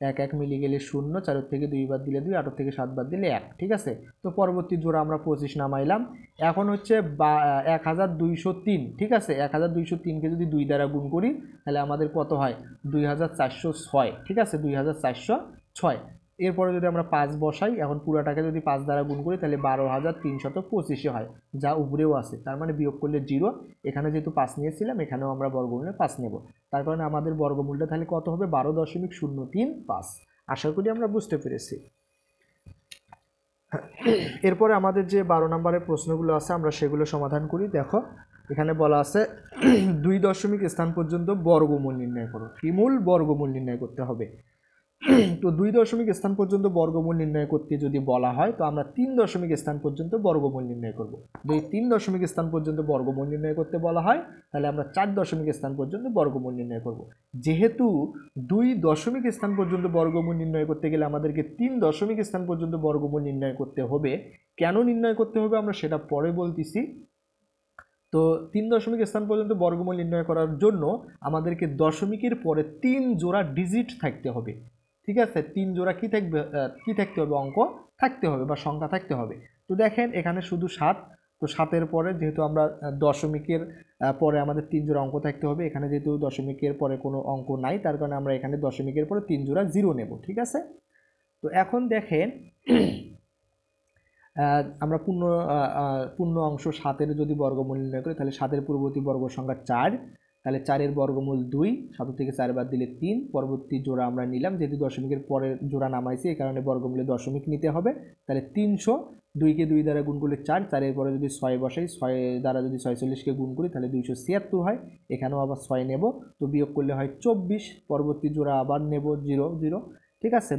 1 1 মিলে গেলে 0, 4 থেকে 2 বাদ দিলে 2, 8 থেকে 7 বাদ দিলে 1, ঠিক আছে। তো পরবর্তী জোড়া আমরা 25 নামাইলাম। এখন হচ্ছে 1203, ঠিক আছে। 1203-কে যদি 2 দ্বারা গুণ করি তাহলে আমাদের কত হয়, 2406, ঠিক আছে, 2406। এরপরে যদি আমরা 5 বসাই, এখন পুরাটাকে যদি 5 দ্বারা গুণ করি তাহলে 12325 হয়, যা উপরেও আছে, তার মানে বিয়োগ করলে 0। এখানে যেহেতু 5 নিয়েছিলাম এখানেও আমরা বর্গমূলে 5 নেব, তার কারণে আমাদের বর্গমূলটা তাহলে কত হবে, 12.035। আশা করি আমরা বুঝতে পেরেছি। এরপরে আমাদের যে 12 নম্বরের প্রশ্নগুলো আছে আমরা সেগুলো সমাধান করি। দেখো এখানে বলা আছে 2 দশমিক স্থান পর্যন্ত বর্গমূল নির্ণয় করো, কি মূল বর্গমূল নির্ণয় করতে হবে। তো 2 দশমিক স্থান পর্যন্ত বর্গমূল নির্ণয় করতে যদি বলা হয় তো আমরা 3 দশমিক স্থান পর্যন্ত বর্গমূল নির্ণয় করব। যদি 3 দশমিক স্থান পর্যন্ত বর্গমূল নির্ণয় করতে বলা হয় তাহলে আমরা 4 দশমিক স্থান পর্যন্ত বর্গমূল নির্ণয় করব। যেহেতু 2 দশমিক স্থান পর্যন্ত বর্গমূল নির্ণয় করতে গেলে আমাদেরকে 3 দশমিক স্থান পর্যন্ত বর্গমূল নির্ণয় করতে হবে। কেন নির্ণয় করতে হবে আমরা সেটা পরে বলতেছি। তো 3 দশমিক স্থান পর্যন্ত বর্গমূল নির্ণয় করার জন্য আমাদেরকে দশমিকের পরে 3 জোড়া ডিজিট থাকতে হবে, ঠিক আছে। 3 জোড়া কি থাকবে, কি থাকতে হবে, অঙ্ক থাকতে হবে বা সংখ্যা থাকতে হবে। তো দেখেন এখানে শুধু 7, তো 7-এর পরে যেহেতু আমরা দশমিকের পরে আমাদের 3 জোড়া অঙ্ক থাকতে হবে, এখানে যেহেতু দশমিকের পরে কোনো অঙ্ক নাই তার কারণে আমরা এখানে দশমিকের পরে 3 জোড়া 0 নেব, ঠিক আছে। তো এখন দেখেন আমরা পূর্ণ অংশ 7-এর যদি বর্গমূল নির্ণয় করি তাহলে 7-এর পূর্ববর্তী বর্গ সংখ্যা 4, তাহলে 4-এর বর্গমূল 2, 7 থেকে 4 বাদ দিলে 3, পরবর্তী জোড়া আমরা নিলাম, যেহেতু দশমিকের পরের জোড়া নামাইছি এই কারণে বর্গমূলে দশমিক নিতে হবে। তাহলে 300, 2-কে 2 দ্বারা গুণ করলে 4, 4-এর পরে যদি 6 বসাই, 6 দ্বারা যদি 46-কে গুণ করি তাহলে 276 হয়, এখানেও আবার 6 নেব, তো বিয়োগ করলে হয় 24, পরবর্তী জোড়া আবার নেব 0 0, ঠিক আছে,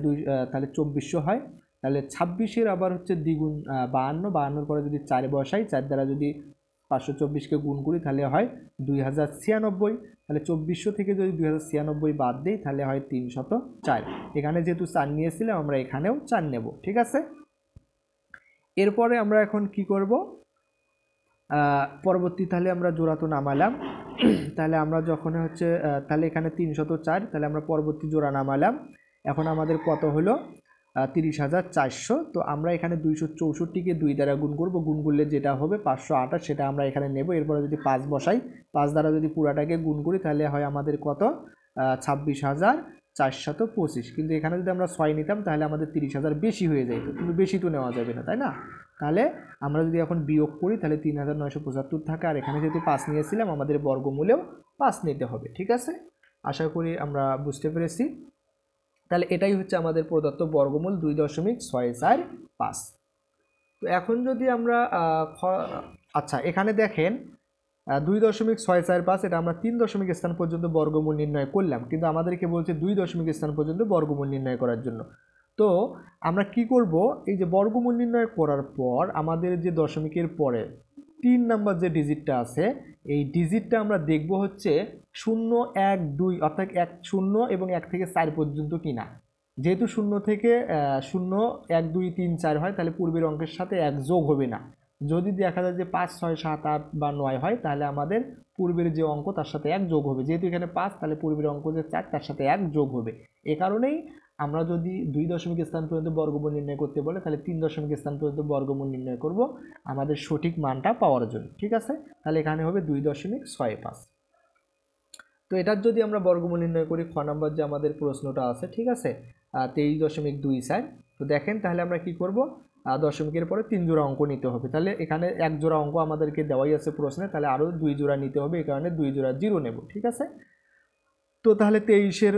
তাহলে 2400 হয়। তাহলে 26-এর আবার হচ্ছে দ্বিগুণ 52, 52-এর পরে যদি 4 বসাই, 4 দ্বারা যদি 524-কে গুণ করি তাহলে হয় 2096, তাহলে 2400 থেকে যদি 2096 বাদ দিই তাহলে হয় 304। এখানে যেহেতু 4 নিয়েছিলাম আমরা এখানেও 4 নেব, ঠিক আছে। এরপরে আমরা এখন কি করব, পরবর্তী তাহলে আমরা জোড়া তো নামালাম, তাহলে আমরা যখন হচ্ছে তাহলে এখানে 304, তাহলে আমরা পরবর্তী জোড়া নামালাম, এখন আমাদের কত হলো 30,400। তো আমরা এখানে 264-কে 2 দ্বারা গুণ করব, গুণ করলে যেটা হবে 528, সেটা আমরা এখানে নেব। এরপরে যদি 5 বসাই, 5 দ্বারা যদি পুরাটাকে গুণ করি তাহলে হয় আমাদের কত 26,425। কিন্তু এখানে যদি আমরা 6 নিতাম তাহলে আমাদের 30,000 বেশি হয়ে যেত, কিন্তু বেশি তো নেওয়া যাবে না, তাই না। তাহলে আমরা যদি এখন বিয়োগ করি তাহলে 3,975 থাকে, আর এখানে যেহেতু 5 নিয়েছিলাম আমাদের বর্গমূলেও 5 নিতে হবে, ঠিক আছে। আশা করি আমরা বুঝতে পেরেছি। তাহলে এটাই হচ্ছে আমাদের প্রদত্ত বর্গমূল 2.645। তো এখন যদি আমরা আচ্ছা এখানে দেখেন 2.645, এটা আমরা 3 দশমিক স্থান পর্যন্ত বর্গমূল নির্ণয় করলাম, কিন্তু আমাদেরকে বলছে 2 দশমিক স্থান পর্যন্ত বর্গমূল নির্ণয় করার জন্য। তো আমরা কি করব, এই যে বর্গমূল নির্ণয় করার পর আমাদের যে দশমিকের পরে 3 নাম্বার যে ডিজিটটা আছে এই ডিজিটটা আমরা দেখব হচ্ছে 0 1 2, অর্থাৎ 0 এবং 1 থেকে 4 পর্যন্ত কিনা। যেহেতু 0 থেকে 0 1 2 3 4 হয় তাহলে পূর্বের অঙ্কের সাথে 1 যোগ হবে না, যদি দেখা যায় যে 5 6 7 8 বা 9 হয় তাহলে আমাদের পূর্বের যে অঙ্ক তার সাথে 1 যোগ হবে, যেহেতু এখানে 5 তাহলে পূর্বের অঙ্ক যে 4 তার সাথে 1 যোগ হবে। এ কারণেই আমরা যদি 2 দশমিক স্থান পর্যন্ত বর্গমূল নির্ণয় করতে বলে তাহলে 3 দশমিক স্থান পর্যন্ত বর্গমূল নির্ণয় করব আমাদের সঠিক মানটা পাওয়ার জন্য। ঠিক আছে, তাহলে এখানে হবে 2.65। তো এটার যদি আমরা বর্গমূল নির্ণয় করি, খ নাম্বার যে আমাদের প্রশ্নটা আছে, ঠিক আছে, 23.24। তো দেখেন তাহলে আমরা কি করব, দশমিকের পরে 3 জোড়া অঙ্ক নিতে হবে। তাহলে এখানে 1 জোড়া অঙ্ক আমাদেরকে দেওয়াই আছে প্রশ্নে, তাহলে আরও 2 জোড়া নিতে হবে, এই কারণে 2 জোড়া 0 নেব। ঠিক আছে, তো তাহলে 23-এর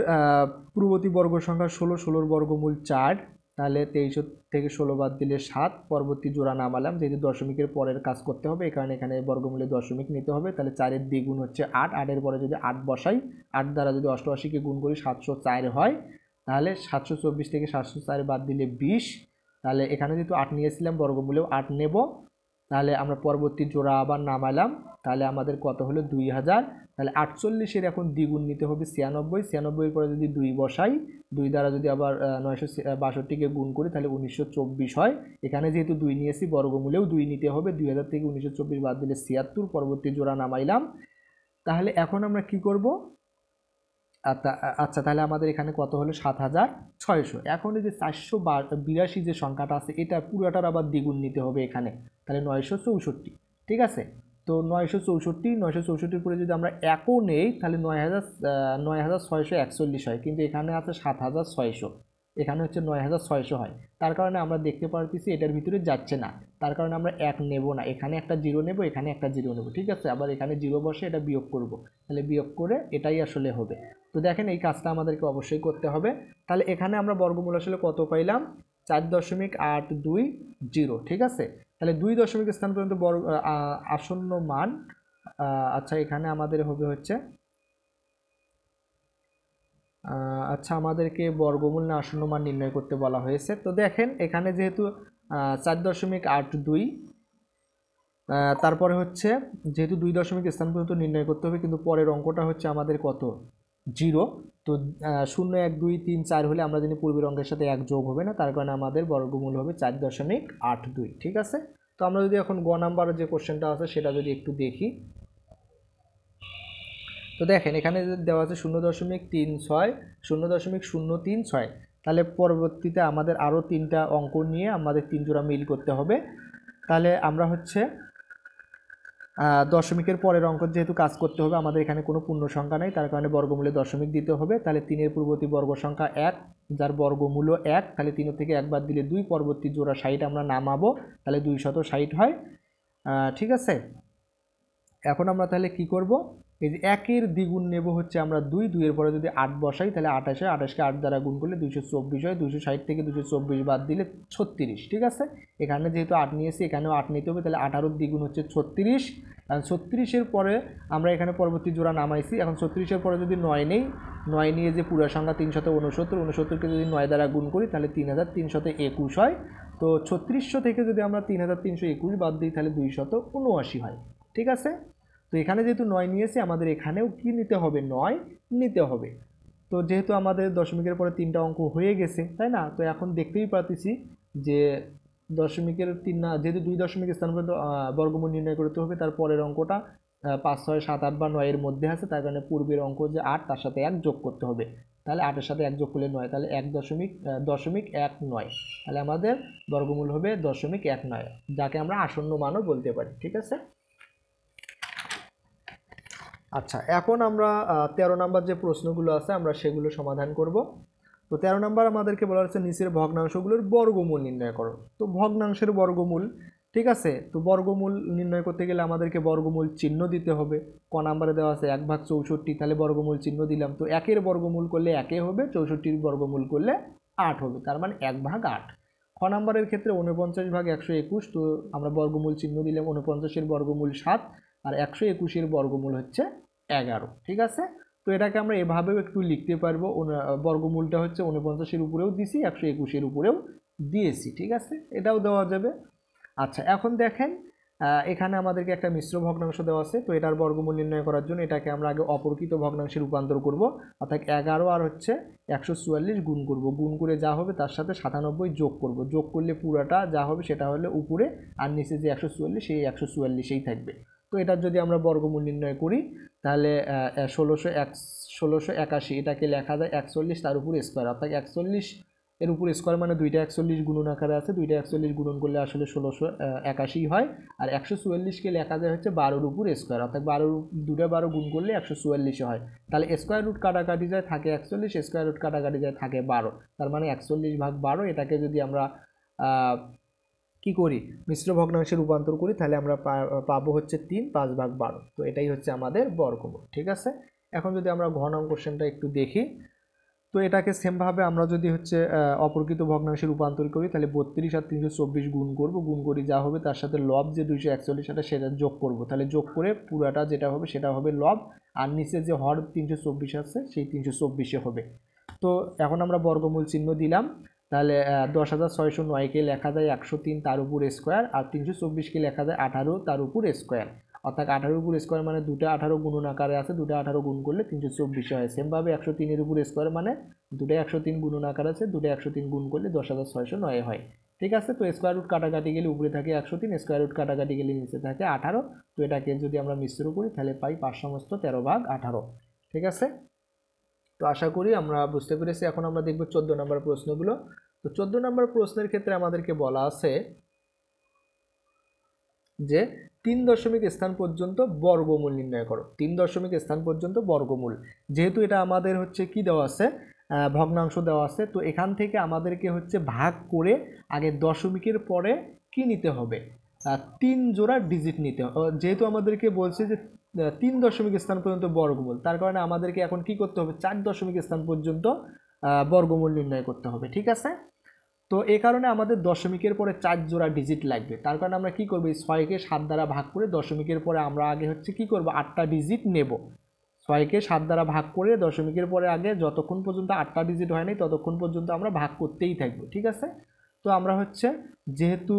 পূর্ববর্তী বর্গ সংখ্যা 16, 16-র বর্গমূল 4, তাহলে 23 থেকে 16 বাদ দিলে 7, পরবর্তী জোড়া নামালাম, যেহেতু দশমিকের পরের কাজ করতে হবে এই কারণে এখানে বর্গমূলে দশমিক নিতে হবে। তাহলে 4-এর দ্বিগুণ হচ্ছে 8, 8-এর পরে যদি 8 বসাই, 8 দ্বারা যদি 88-কে গুণ করি 704 হয়, তাহলে 724 থেকে 704 বাদ দিলে 20, তাহলে এখানে যেহেতু 8 নিয়েছিলাম বর্গমূলেও 8 নেব। তাহলে আমরা পরবর্তী জোড়া আবার নামালাম, তাহলে আমাদের কত হলো 2000। তাহলে 48-এর এখন দ্বিগুণ নিতে হবে 96, 96-এর পরে যদি 2 বসাই, 2 দ্বারা যদি আবার 962-কে গুণ করি তাহলে 1924 হয়। এখানে যেহেতু 2 নিয়েছি বর্গমূলেও 2 নিতে হবে, 2000 থেকে 1924 বাদ দিলে 76, পরবর্তী জোড়া নামাইলাম। তাহলে এখন আমরা কি করব, আচ্ছা তাহলে আমাদের এখানে কত হলো 7600। এখন এই যে 482 যে সংখ্যাটা আছে এটা পুরোটার আবার দ্বিগুণ নিতে হবে এখানে, তাহলে 964। ঠিক আছে, তো 964 পরে যদি আমরা একও নেই তাহলে 9641 হয়, কিন্তু এখানে আছে 7600, এখানে হচ্ছে 9600 হয়। তার কারণে আমরা দেখতে পারতেছি এটার ভিতরে যাচ্ছে না, তার কারণে আমরা 1 নেব না, এখানে একটা 0 নেব, এখানে একটা 0 নেব। ঠিক আছে, আবার এখানে 0 বসে এটা বিয়োগ করব, তাহলে বিয়োগ করে এটাই আসলে হবে। তো দেখেন এই কাজটা আমাদেরকে অবশ্যই করতে হবে। তাহলে এখানে আমরা বর্গমূল আসলে কত পাইলাম, 4.820। ঠিক আছে, তাহলে 2 দশমিক স্থান পর্যন্ত আসন্ন মান, আচ্ছা এখানে আমাদের হবে হচ্ছে, আচ্ছা আমাদেরকে বর্গমূল না আসন্ন মান নির্ণয় করতে বলা হয়েছে। তো দেখেন এখানে যেহেতু 4.82, তারপরে হচ্ছে যেহেতু 2 দশমিক স্থান পর্যন্ত নির্ণয় করতে হবে, কিন্তু পরের অঙ্কটা হচ্ছে আমাদের কত 0। তো 0 1 2 3 4 হলে আমরা জানি পূর্বের অঙ্কের সাথে 1 যোগ হবে না, তার কারণে আমাদের বর্গমূল হবে 4.82। ঠিক আছে, তো আমরা যদি এখন গ নাম্বারের যে কোশ্চেনটা আছে সেটা যদি একটু দেখি, তো দেখেন এখানে দেওয়া আছে 0.36, 0.036, তাহলে পরবর্তীতে আমাদের আরও 3টা অঙ্ক নিয়ে আমাদের 3 জোড়া মিল করতে হবে। তাহলে আমরা হচ্ছে দশমিকের পরের অঙ্ক যেহেতু কাজ করতে হবে, আমাদের এখানে কোনো পূর্ণ সংখ্যা নেই, তার কারণে বর্গমূলে দশমিক দিতে হবে। তাহলে 3-এর পূর্ববর্তী বর্গ সংখ্যা 1, যার বর্গমূলও 1, তাহলে 3 থেকে 1 বাদ দিলে 2, পরবর্তী জোড়া 60 আমরা নামাবো, তাহলে 260 হয়। ঠিক আছে, এখন আমরা তাহলে কি করব, এই যে 1-এর দ্বিগুণ নেব হচ্ছে আমরা 2, 2-এর পরে যদি 8 বসাই তাহলে 28 হয়, 28-কে 8 দ্বারা গুণ করলে 224 হয়, 260 থেকে 224 বাদ দিলে 36। ঠিক আছে, এখানে যেহেতু 8 নিয়েছি এখানেও 8 নিতে হবে, তাহলে 18-র দ্বিগুণ হচ্ছে 36, কারণ 36-এর পরে আমরা এখানে পরবর্তী জোড়া নামাইছি। এখন 36-এর পরে যদি 9 নেই, 9 নিয়ে যে পুরো সংখ্যা 369, 69-কে যদি 9 দ্বারা গুণ করি তাহলে 3321 হয়। তো 3600 থেকে যদি আমরা 3321 বাদ দিই তাহলে 279 হয়। ঠিক আছে, তো এখানে যেহেতু 9 নিয়েছি আমাদের এখানেও কি নিতে হবে, 9 নিতে হবে। তো যেহেতু আমাদের দশমিকের পরে 3টা অঙ্ক হয়ে গেছে, তাই না, তো এখন দেখতেই পাচ্ছি যে দশমিকের 3 না, যেহেতু 2 দশমিক স্থান পর্যন্ত বর্গমূল নির্ণয় করতে হবে, তার পরের অঙ্কটা 5 6 7 8 বা 9 এর মধ্যে আছে, তার কারণে পূর্বের অঙ্ক যে 8 তার সাথে 1 যোগ করতে হবে, তাহলে 8-এর সাথে 1 যোগ করলে 9, তাহলে 1.19, তাহলে আমাদের বর্গমূল হবে 0.19, যাকে আমরা আসন্ন মানও বলতে পারি। ঠিক আছে, আচ্ছা এখন আমরা 13 নাম্বার যে প্রশ্নগুলো আছে আমরা সেগুলো সমাধান করব। তো 13 নাম্বার আমাদেরকে বলা হচ্ছে নিচের ভগ্নাংশগুলোর বর্গমূল নির্ণয় করো। তো ভগ্নাংশের বর্গমূল, ঠিক আছে, তো বর্গমূল নির্ণয় করতে গেলে আমাদেরকে বর্গমূল চিহ্ন দিতে হবে। ক নাম্বারে দেওয়া আছে 1/64, তাহলে বর্গমূল চিহ্ন দিলাম। তো 1-এর বর্গমূল করলে 1 হবে, 64-র বর্গমূল করলে 8 হবে, তার মানে 1/8। খ নাম্বারের ক্ষেত্রে 49/121, তো আমরা বর্গমূল চিহ্ন দিলাম, 49-এর বর্গমূল 7 আর 121-এর বর্গমূল হচ্ছে 11। ঠিক আছে, তো এটাকে আমরা এভাবেও একটু লিখতে পারবো, বর্গমূলটা হচ্ছে 49-এর উপরেও দিছি, 121-এর উপরেও দিয়েছি। ঠিক আছে, এটাও দেওয়া যাবে। আচ্ছা এখন দেখেন এখানে আমাদেরকে একটা মিশ্র ভগ্নাংশ দেওয়া আছে, তো এটার বর্গমূল নির্ণয় করার জন্য এটাকে আমরা আগে অপরকৃত ভগ্নাংশে রূপান্তর করব, অর্থাৎ 11 আর হচ্ছে 144 গুণ করব, গুণ করে যা হবে তার সাথে 97 যোগ করব, যোগ করলে পুরাটা যা হবে সেটা হলে উপরে আর নিচে যে 144 সেই 144এই থাকবে। তো এটার যদি আমরা বর্গমূল নির্ণয় করি তাহলে 1681 এটাকে লেখা যায় 41 তার উপর স্কোয়ার, অর্থাৎ 41 এর উপর স্কোয়ার মানে দুইটা 41 গুণন আকারে আছে, দুইটা 41 গুণন করলে আসলে 1681 হয়। আর 144কে লেখা যায় হচ্ছে 12-র উপর স্কোয়ার, অর্থাৎ 12 গুণ করলে 144 হয়। তাহলে স্কোয়ার রুট কাটাকাটি যায় থাকে 41, স্কোয়ার রুট কাটাকাটি যায় থাকে 12, তার মানে 41/12। এটাকে যদি আমরা কি করি মিশ্র ভগ্নাংশে রূপান্তর করি তাহলে আমরা পাবো হচ্ছে 3 5/12। তো এটাই হচ্ছে আমাদের বর্গমূল। ঠিক আছে, এখন যদি আমরা ঘ নং কোশ্চেনটা একটু দেখি, তো এটাকে সেমভাবে আমরা যদি হচ্ছে অপরকৃত ভগ্নাংশে রূপান্তর করি তাহলে 32 আর 324 গুণ করব, গুণ করি যা হবে তার সাথে লব যে 241 সেটা যোগ করব, তাহলে যোগ করে পুরাটা যেটা হবে সেটা হবে লব, আর নিচে যে হর 324 আছে সেই 324 হবে। তো এখন আমরা বর্গমূল চিহ্ন দিলাম, তাহলে 10,609কে লেখা যায় 103 তার উপর স্কোয়ার, আর 324কে লেখা যায় 18 তার উপর স্কোয়ার, অর্থাৎ 18-র উপর স্কোয়ার মানে দুটা 18 গুণন আকারে আছে, দুটা 18 গুণ করলে 324 হয়। সেমভাবে 103-এর উপর স্কোয়ার মানে দুটা 103 গুণন আকার আছে, দুটা 103 গুণ করলে 10,609 হয়। ঠিক আছে, তো স্কোয়ার রুট কাটাকাটি গেলে উপরে থাকে 103, স্কোয়ার রুট কাটাকাটি গেলে নিচে থাকে 18। তো এটাকে যদি আমরা মিশ্র করি তাহলে পাই 5/13। ঠিক আছে, তো আশা করি আমরা বুঝতে পেরেছি। এখন আমরা দেখব 14 নম্বর প্রশ্নগুলো। তো 14 নম্বর প্রশ্নের ক্ষেত্রে আমাদেরকে বলা আছে যে 3 দশমিক স্থান পর্যন্ত বর্গমূল নির্ণয় করো। 3 দশমিক স্থান পর্যন্ত বর্গমূল, যেহেতু এটা আমাদের হচ্ছে কি দেওয়া আছে ভগ্নাংশ দেওয়া আছে, তো এখান থেকে আমাদেরকে হচ্ছে ভাগ করে আগে দশমিকের পরে কি নিতে হবে 3 জোড়া ডিজিট নিতে হবে। যেহেতু আমাদেরকে বলছে যে 3 দশমিক স্থান পর্যন্ত বর্গমূল, তার কারণে আমাদেরকে এখন কি করতে হবে 4 দশমিক স্থান পর্যন্ত বর্গমূল নির্ণয় করতে হবে। ঠিক আছে, তো এই কারণে আমাদের দশমিকের পরে 4 জোড়া ডিজিট লাগবে, তার কারণে আমরা কি করব 6কে 7 দ্বারা ভাগ করে দশমিকের পরে আমরা আগে হচ্ছে কি করব 8টা ডিজিট নেব। 6কে 7 দ্বারা ভাগ করে দশমিকের পরে আগে যতক্ষণ পর্যন্ত 8টা ডিজিট হয় নাই ততক্ষণ পর্যন্ত আমরা ভাগ করতেই থাকবো। ঠিক আছে, তো আমরা হচ্ছে যেহেতু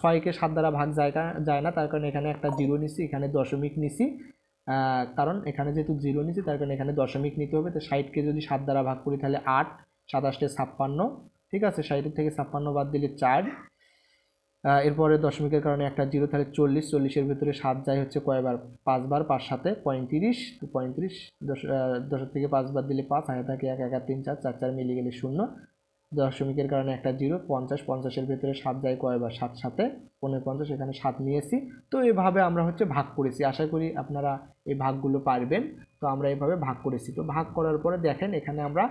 6কে 7 দ্বারা ভাগ যায় না তার কারণে এখানে একটা 0 নিছি, এখানে দশমিক নিছি, কারণ এখানে যেহেতু 0 নিছি তার কারণে এখানে দশমিক নিতে হবে। তো 60কে যদি 7 দ্বারা ভাগ করি তাহলে 8, 27 56। ঠিক আছে, 60 থেকে 56 বাদ দিলে 4, এরপরে দশমিকের কারণে একটা 0, তাহলে 40, 40-এর ভিতরে 7 যায় হচ্ছে কয়বার 5 বার, 5 7 35। তো 35 10 থেকে 5 বাদ দিলে 5, আগে থাকে 1 1 আর 3 4, 4 4 মিলিয়ে গেলে 0, দশমিকের কারণে একটা 0, 50, 50-এর ভিতরে 7 যায় কয়বার 7 7 49, এখানে 7 নিয়েছি। তো এইভাবে আমরা হচ্ছে ভাগ করেছি, আশা করি আপনারা এই ভাগগুলো পারবেন। তো আমরা এইভাবে ভাগ করেছি, তো ভাগ করার পরে দেখেন এখানে আমরা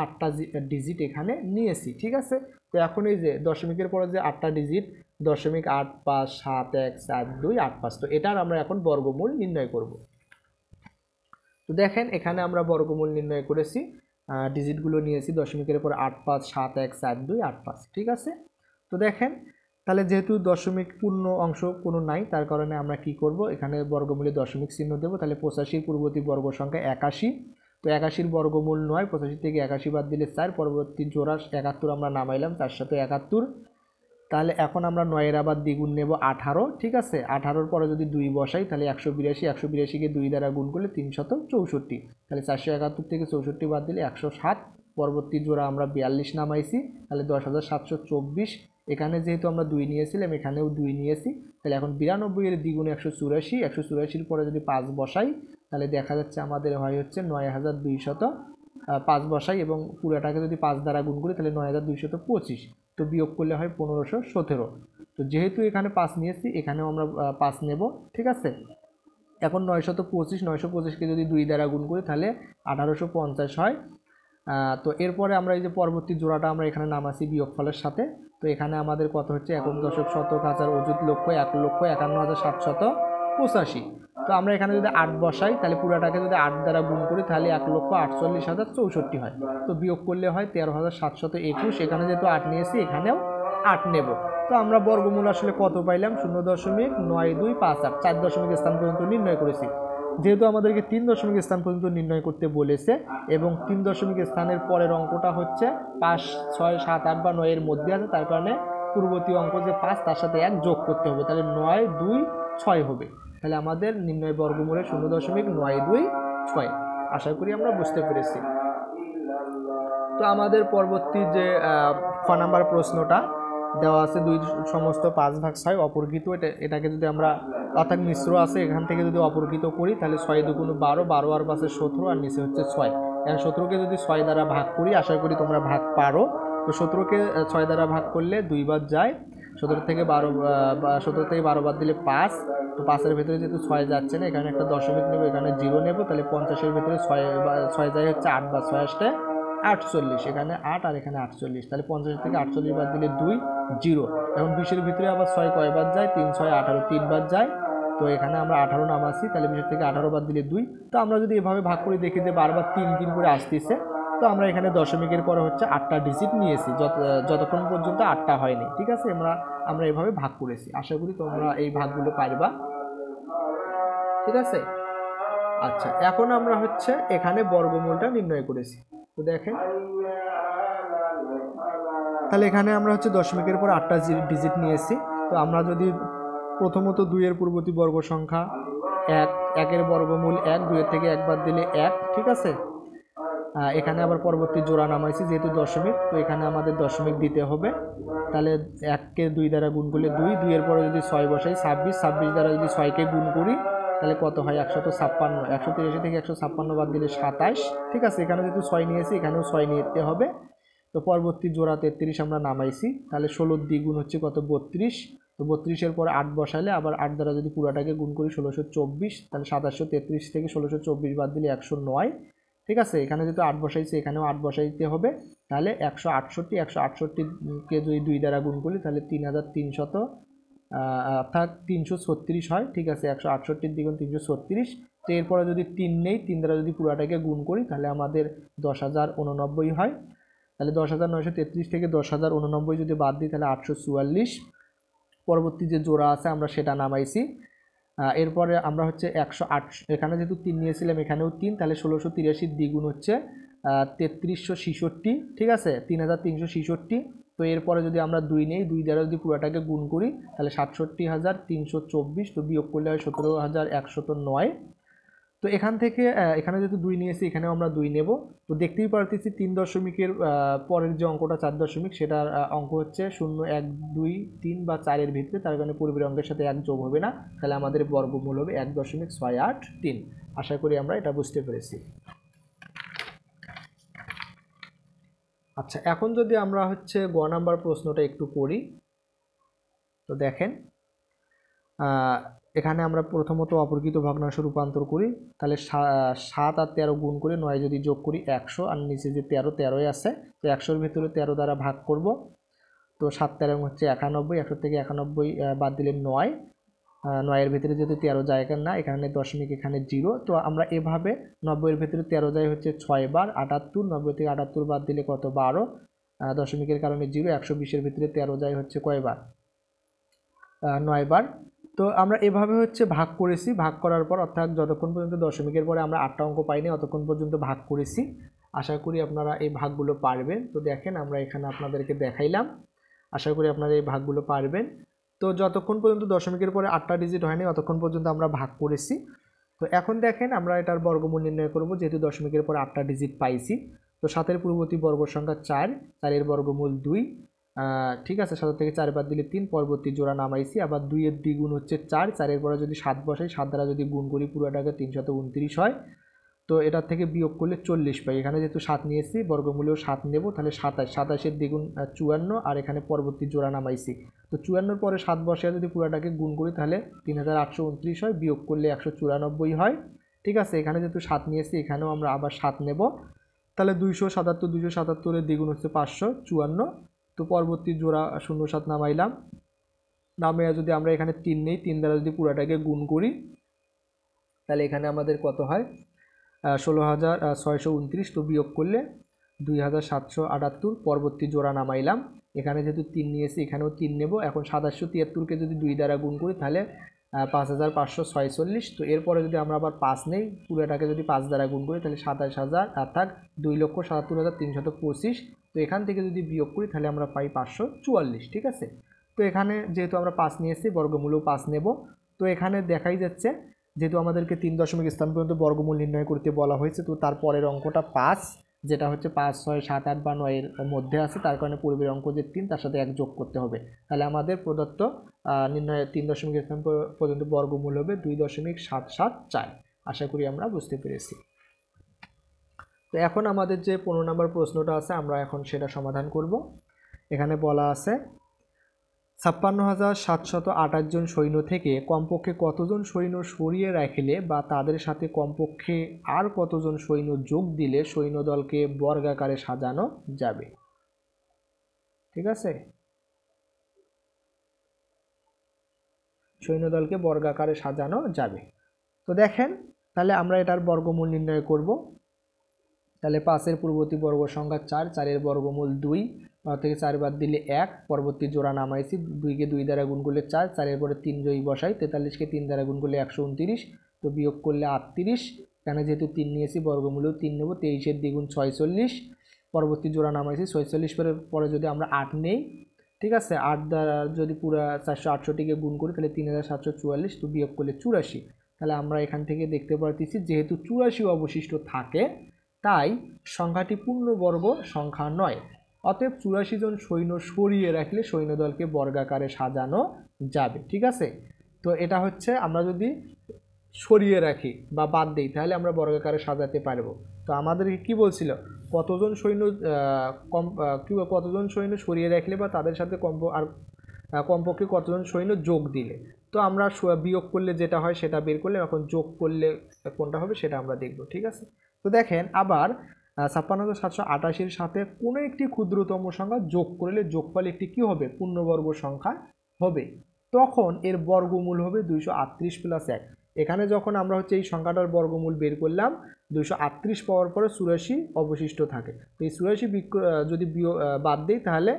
8টা ডিজিট এখানে নিয়েছি। ঠিক আছে, তো এখন এই যে দশমিকের পরে যে 8টা ডিজিট 0.8 5 7 1 4 2 8 5, তো এটার আমরা এখন বর্গমূল নির্ণয় করব। তো দেখেন এখানে আমরা বর্গমূল নির্ণয় করেছি, ডিজিটগুলো নিয়েছি দশমিকের পর 8 5 7 1 4 2 8 5। ঠিক আছে, তো দেখেন তাহলে যেহেতু দশমিক পূর্ণ অংশ কোনো নাই তার কারণে আমরা কি করব এখানে বর্গমূলে দশমিক চিহ্ন দেব। তাহলে 85 পূর্ববর্তী বর্গ সংখ্যা 81, তো 81-র বর্গমূল 9, 85 থেকে 81 বাদ দিলে 4, পরবর্তী জোড়া 71 আমরা নামাইলাম, তার সাথে 71। তাহলে এখন আমরা 9-এর আবার দ্বিগুণ নেব 18। ঠিক আছে, 18-র পরে যদি 2 বসাই তাহলে 182, 182-কে 2 দ্বারা গুণ করলে 364, তাহলে 471 থেকে 64 বাদ দিলে 107। পরবর্তী জোড়া আমরা 42 নামাইছি, তাহলে 10,724। এখানে যেহেতু আমরা 2 নিয়েছিলাম এখানেও 2 নিয়েছি, তাহলে এখন 92-এর দ্বিগুণ 184, 184-র পরে যদি 5 বসাই তাহলে দেখা যাচ্ছে আমাদের হয় হচ্ছে 9,200। 5 বসাই এবং পুরোটাকে যদি 5 দ্বারা গুণ করি তাহলে 9,225, তো বিয়োগ করলে হয় 1517। তো যেহেতু এখানে 5 নিয়েছি এখানেও আমরা 5 নেব। ঠিক আছে, এখন 925, 925-কে যদি 2 দ্বারা গুণ করি তাহলে 1850 হয়। তো এরপরে আমরা এই যে পরবর্তী জোড়াটা আমরা এখানে নামাছি বিয়োগফলের সাথে, তো এখানে আমাদের কত হচ্ছে একক দশক শতক হাজার অযুত লক্ষ 1,51,785। তো আমরা এখানে যদি 8 বসাই তাহলে পুরাটাকে যদি 8 দ্বারা গুণ করি তাহলে 1,48,064 হয়, তো বিয়োগ করলে হয় 13,721। এখানে যেহেতু 8 নিয়েছি এখানেও 8 নেব। তো আমরা বর্গমূল আসলে কত পাইলাম 0.9258, 4 দশমিক স্থান পর্যন্ত নির্ণয় করেছি। যেহেতু আমাদেরকে 3 দশমিক স্থান পর্যন্ত নির্ণয় করতে বলেছে এবং 3 দশমিক স্থানের পরের অঙ্কটা হচ্ছে 5 6 7 8 বা 9 এর মধ্যে আছে, তার কারণে পূর্ববর্তী অঙ্ক যে 5 তার সাথে 1 যোগ করতে হবে, তাহলে 9 2 6 হবে। তাহলে আমাদের নির্ণয় বর্গমূলের 0.926। আশা করি আমরা বুঝতে পেরেছি। তো আমাদের পরবর্তী যে খ নাম্বার প্রশ্নটা দেওয়া আছে, 2 সমস্ত 5/6 অপরকৃত, এটাকে যদি আমরা অর্থাৎ মিশ্র আছে এখান থেকে যদি অপরকৃত করি তাহলে 6 2 12, 12 আর 5 17 আর নিচে হচ্ছে 6। এখন 17কে যদি 6 দ্বারা ভাগ করি, আশা করি তোমরা ভাগ পারো। তো 17কে 6 দ্বারা ভাগ করলে 2 বার যায়, 17 থেকে 12 বাদ দিলে 5। তো 5-এর ভেতরে যেহেতু 6 যাচ্ছে না, এখানে একটা দশমিক নেব, এখানে 0 নেব, তাহলে 50-এর ভেতরে 6 যায় হচ্ছে 8 বা 6 আসতে 48, এখানে 8 আর এখানে 48, তাহলে 50 থেকে 48 বাদ দিলে 2 0। এখন 20-এর ভিতরে আবার 6 কয়বার যায়, 3 6 18, 3 বার যায়। তো এখানে আমরা 18 নামাচ্ছি, তাহলে 20 থেকে 18 বাদ দিলে 2। তো আমরা যদি এভাবে ভাগ করে দেখি যে বারবার 3 3 করে আসতেছে, তো আমরা এখানে দশমিকের পরে হচ্ছে 8টা ডিজিট নিয়েছি, যতক্ষণ পর্যন্ত 8টা হয়নি। ঠিক আছে, আমরা এভাবে ভাগ করেছি। আশা করি তোমরা এই ভাগগুলো পারবা। ঠিক আছে, আচ্ছা, এখন আমরা হচ্ছে এখানে বর্গমূলটা নির্ণয় করেছি। তো দেখেন, তাহলে এখানে আমরা হচ্ছে দশমিকের পর 8টা ডিজিট নিয়েছি। তো আমরা যদি প্রথমত 2 এর পূর্ববর্তী বর্গ সংখ্যা 1, 1 এর বর্গমূল 1, 2 এর থেকে 1 বাদ দিলে 1। ঠিক আছে, এখানে আবার পরবর্তী জোড়া নামাইছি যেহেতু দশমিক, তো এখানে আমাদের দশমিক দিতে হবে। তাহলে 1কে 2 দ্বারা গুণ করলে 2, 2 এর পরে যদি 6 বসাই 26, 26 দ্বারা যদি 6কে গুণ করি তাহলে কত হয় 156, 183 থেকে 156 বাদ দিলে 27। ঠিক আছে, এখানে যেহেতু 6 নিয়েছি এখানেও 6 নিতে হবে। তো পরবর্তী জোড়া 33 আমরা নামাইছি, তাহলে 16 দ্বিগুণ হচ্ছে কত 32। তো 32-এর পরে 8 বসালে, আবার 8 দ্বারা যদি পুরাটাকে গুণ করি 1624, তাহলে 2733 থেকে 1624 বাদ দিলে 109। ঠিক আছে, এখানে যেহেতু 8 বসাইছে এখানেও 8 বসাইতে হবে, তাহলে 168, 168কে যদি 2 দ্বারা গুণ করি তাহলে 3300, অর্থাৎ 336 হয়। ঠিক আছে, 168 দ্বিগুণ 336। তো এরপরে যদি 3 নেই, 3 দ্বারা যদি পুরাটাকে গুণ করি তাহলে আমাদের 10,089 হয়। তাহলে 10,933 থেকে 10,089 যদি বাদ দিই তাহলে 844। পরবর্তী যে জোড়া আছে আমরা সেটা নামাইছি। এরপরে আমরা হচ্ছে 108, এখানে যেহেতু 3 নিয়েছিলাম এখানেও 3, তাহলে 1683 দ্বিগুণ হচ্ছে 3366। ঠিক আছে, 3366। তো এরপরে যদি আমরা 2 নেই, 2 দ্বারা যদি পুরোটাকে গুণ করি তাহলে 67,324। তো বিয়োগ করলে হয় 17,109। তো এখান থেকে এখানে যেহেতু 2 নিয়েছি এখানেও আমরা 2 নেব। তো দেখতেই পারতেছি 3 দশমিকের পরের যে অঙ্কটা 4 দশমিক, সেটার অঙ্ক হচ্ছে 0 1 2 3 বা 4-এর ভিতরে, তার কারণে পূর্বের অঙ্কের সাথে 1 যোগ হবে না, তাহলে আমাদের বর্গমূল হবে 1.683। আশা করি আমরা এটা বুঝতে পেরেছি। আচ্ছা, এখন যদি আমরা হচ্ছে গ নাম্বার প্রশ্নটা একটু করি, তো দেখেন, এখানে আমরা প্রথমত অপরকৃত ভগ্নাংশ রূপান্তর করি। তাহলে 7 আর 13 গুণ করে 9 যদি যোগ করি 100, আর নিচে যে 13 আছে, তো 100-এর ভিতরে 13 দ্বারা ভাগ করব। তো 7 13 হচ্ছে 91, 100 থেকে 91 বাদ দিলে 9, 9-এর ভিতরে যেহেতু 13 জায়গা না, এখানে দশমিক, এখানে 0। তো আমরা এভাবে 90-এর ভিতরে 13 যায় হচ্ছে 6 বার, 78, 90 থেকে 78 বাদ দিলে কত 12, দশমিকের কারণে 0। 120-এর ভিতরে 13 যায় হচ্ছে কয়বার 9 বার। তো আমরা এভাবে হচ্ছে ভাগ করেছি, ভাগ করার পর অর্থাৎ যতক্ষণ পর্যন্ত দশমিকের পরে আমরা 8টা অঙ্ক পাইনি ততক্ষণ পর্যন্ত ভাগ করেছি। আশা করি আপনারা এই ভাগগুলো পারবেন। তো দেখেন, আমরা এখানে আপনাদেরকে দেখাইলাম, আশা করি আপনারা এই ভাগগুলো পারবেন। তো যতক্ষণ পর্যন্ত দশমিকের পরে 8টা ডিজিট হয়নি ততক্ষণ পর্যন্ত আমরা ভাগ করেছি। তো এখন দেখেন, আমরা এটার বর্গমূল নির্ণয় করব, যেহেতু দশমিকের পর 8টা ডিজিট পাইছি। তো 7-এর পূর্ববর্তী বর্গ সংখ্যা 4, 4-এর বর্গমূল 2। ঠিক আছে, 7 থেকে 4 বাদ দিলে 3, পরবর্তী জোড়া নামাইছি। আবার 2-এর দ্বিগুণ হচ্ছে 4, 4-এর পরে যদি 7 বসাই, 7 দ্বারা যদি গুণ করি পুরোটাকে 329 হয়। তো এটার থেকে বিয়োগ করলে 40 পাই। এখানে যেহেতু 7 নিয়েছি বর্গমূলেও 7 নেব, তাহলে 27, 27-এর দ্বিগুণ 54, আর এখানে পরবর্তী জোড়া নামাইছি। তো 54-এর পরে 7 বসে যদি পুরোটাকে গুণ করি তাহলে 3829 হয়, বিয়োগ করলে 194 হয়। ঠিক আছে, এখানে যেহেতু 7 নিয়েছি এখানেও আমরা আবার 7 নেব, তাহলে 277, 277-এর দ্বিগুণ হচ্ছে 554। তো পরবর্তী জোড়া 07 নামাইলাম, নামিয়ে যদি আমরা এখানে 3 নেই, 3 দ্বারা যদি পুরোটাকে গুণ করি তাহলে এখানে আমাদের কত হয় 16,629। তো বিয়োগ করলে 2,778। পরবর্তী জোড়া নামাইলাম, এখানে যেহেতু 3 নিয়েছি এখানেও 3 নেব। এখন 2773-কে যদি 2 দ্বারা গুণ করি তাহলে 5,546। তো এরপরে যদি আমরা আবার 5 নেই, পুরোটাকে যদি 5 দ্বারা গুণ করি তাহলে 27,000, অর্থাৎ 2,77,325। তো তো এখান থেকে যদি বিয়োগ করি তাহলে আমরা পাই 544, ঠিক আছে। তো এখানে যেহেতু আমরা 5 নিয়েছি, বর্গমূলও 5 নেব। তো এখানে দেখাই যাচ্ছে যেহেতু আমাদেরকে 3 দশমিক স্থান পর্যন্ত বর্গমূল নির্ণয় করতে বলা হয়েছে, তো তারপরের অঙ্কটা 5, যেটা হচ্ছে 5, 6, 7, 8 বা 9 এর মধ্যে আছে, তার কারণে পূর্বের অঙ্ক যে 3 তার সাথে 1 যোগ করতে হবে। তাহলে আমাদের প্রদত্ত নির্ণয় 3 দশমিক স্থান পর্যন্ত বর্গমূল হবে 2.774। আশা করি আমরা বুঝতে পেরেছি। তো এখন আমাদের যে 15 নম্বর প্রশ্নটা আছে আমরা এখন সেটা সমাধান করব। এখানে বলা আছে 56,728 জন সৈন্য থেকে কমপক্ষে কতজন সৈন্য সরিয়ে রাখলে বা তাদের সাথে কমপক্ষে আর কতজন সৈন্য যোগ দিলে সৈন্যদলকে বর্গাকারে সাজানো যাবে, ঠিক আছে। সৈন্যদলকে বর্গাকারে সাজানো যাবে। তো দেখেন তাহলে আমরা এটার বর্গমূল নির্ণয় করব। তাহলে 5-এর পূর্ববর্তী বর্গ সংখ্যা 4, 4-এর বর্গমূল 2, থেকে 4 বাদ দিলে 1, পরবর্তী জোড়া নামাইছি, 2-কে 2 দ্বারা গুণ করলে 4, 4-এর পরে 3 জয়ী বসাই, 43-কে 3 দ্বারা গুণ করলে 129, তো বিয়োগ করলে 38, এখানে যেহেতু 3 নিয়েছি বর্গমূলেও 3 নেব, 23-এর দ্বিগুণ 46, পরবর্তী জোড়া নামাইছি, 46 পরে যদি আমরা 8 নেই, ঠিক আছে, 8 দ্বারা যদি পুরো 468কে গুণ করি তাহলে 3744, তো বিয়োগ করলে 84। তাহলে আমরা এখান থেকে দেখতে পারতেছি যেহেতু 84 অবশিষ্ট থাকে তাই সংখ্যাটি পূর্ণবর্গ সংখ্যা নয়। অতএব 84 জন সৈন্য সরিয়ে রাখলে সৈন্যদলকে বর্গাকারে সাজানো যাবে, ঠিক আছে। তো এটা হচ্ছে আমরা যদি সরিয়ে রাখি বা বাদ দিই তাহলে আমরা বর্গাকারে সাজাতে পারবো। তো আমাদেরকে কি বলছিল, কতজন সৈন্য কতজন সৈন্য সরিয়ে রাখলে বা তাদের সাথে কমপক্ষে কতজন সৈন্য যোগ দিলে। তো আমরা বিয়োগ করলে যেটা হয় সেটা বের করলে, এখন যোগ করলে কোনটা হবে সেটা আমরা দেখব, ঠিক আছে। তো দেখেন আবার 56,728-এর সাথে কোনো একটি ক্ষুদ্রতম সংখ্যা যোগ করলে যোগফল একটি কি হবে, পূর্ণবর্গ সংখ্যা হবে। তখন এর বর্গমূল হবে 238 + 1। এখানে যখন আমরা হচ্ছে এই সংখ্যাটার বর্গমূল বের করলাম, 238 পাওয়ার পরে 84 অবশিষ্ট থাকে। তো এই 84 যদি বাদ দিই তাহলে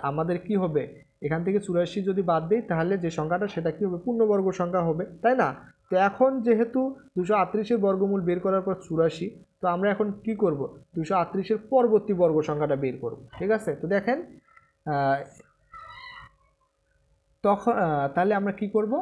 আমাদের কি হবে, এখান থেকে 84 যদি বাদ দিই তাহলে যে সংখ্যাটা সেটা কি হবে, পূর্ণবর্গ সংখ্যা হবে, তাই না। তো এখন যেহেতু 238-এর বর্গমূল বের করার পর 84, তো আমরা এখন কি করব, 238-এর পরবর্তী বর্গ সংখ্যাটা বের করব, ঠিক আছে। তো দেখেন তখন তাহলে আমরা কি করব,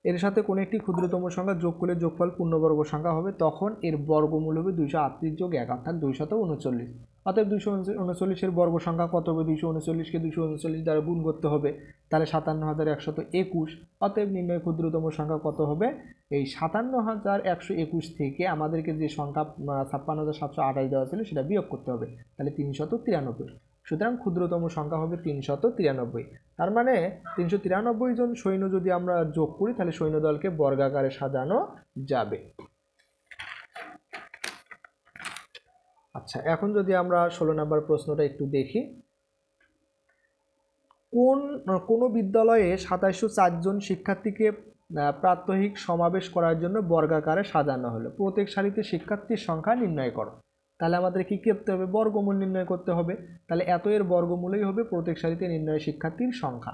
এর সাথে কোনো একটি ক্ষুদ্রতম সংখ্যা যোগ করলে যোগফল পূর্ণবর্গ সংখ্যা হবে, তখন এর বর্গমূল হবে 238 + 1 অর্থাৎ 239। অতএব 239-এর বর্গ সংখ্যা কত হবে, 239-কে 239 দ্বারা গুণ করতে হবে, তাহলে 57,121। অতএব নির্ণয় ক্ষুদ্রতম সংখ্যা কত হবে, এই 57,121 থেকে আমাদেরকে যে সংখ্যা 56,728 দেওয়া ছিল সেটা বিয়োগ করতে হবে, তাহলে 393। সুতরাং ক্ষুদ্রতম সংখ্যা হবে 393। তার মানে 393 জন সৈন্য যদি আমরা যোগ করি তাহলে সৈন্যদলকে বর্গাকারে সাজানো যাবে। আচ্ছা, এখন যদি আমরা 16 নম্বর প্রশ্নটা একটু দেখি, কোন বিদ্যালয়ে 2704 জন শিক্ষার্থীকে প্রাত্যহিক সমাবেশ করার জন্য বর্গাকারে সাজানো হলো, প্রত্যেক সারিতে শিক্ষার্থীর সংখ্যা নির্ণয় করো। তাহলে আমাদের কি করতে হবে, বর্গমূল নির্ণয় করতে হবে। তাহলে এত এর বর্গমূলই হবে প্রত্যেক সারিতে নির্ণয় শিক্ষার্থীর সংখ্যা।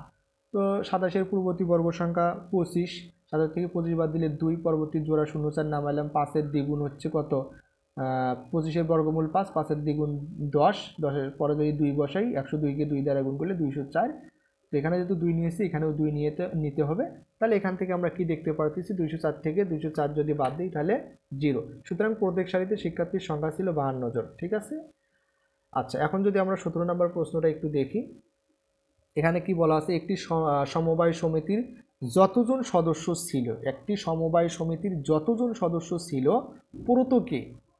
তো 27-এর পূর্ববর্তী বর্গ সংখ্যা 25, 27 থেকে 25 বাদ দিলে 2, পরবর্তী জোড়া 0 নামাইলাম, 5-এর দ্বিগুণ হচ্ছে কত, 25-এর বর্গমূল 5, 5-এর দ্বিগুণ 10, 10-এর পরে যদি 2 বসাই, 102-কে 2 দ্বারা গুণ করলে 204। তো এখানে যেহেতু 2 নিয়েছি এখানেও 2 নিতে হবে। তাহলে এখান থেকে আমরা কি দেখতে পারতেছি, 204 থেকে 204 যদি বাদ দিই তাহলে 0। সুতরাং প্রত্যেক সারিতে শিক্ষার্থীর সংখ্যা ছিল 52 জন, ঠিক আছে। আচ্ছা, এখন যদি আমরা 17 নম্বর প্রশ্নটা একটু দেখি, এখানে কি বলা আছে, একটি সমবায় সমিতির যতজন সদস্য ছিল, একটি সমবায় সমিতির যতজন সদস্য ছিল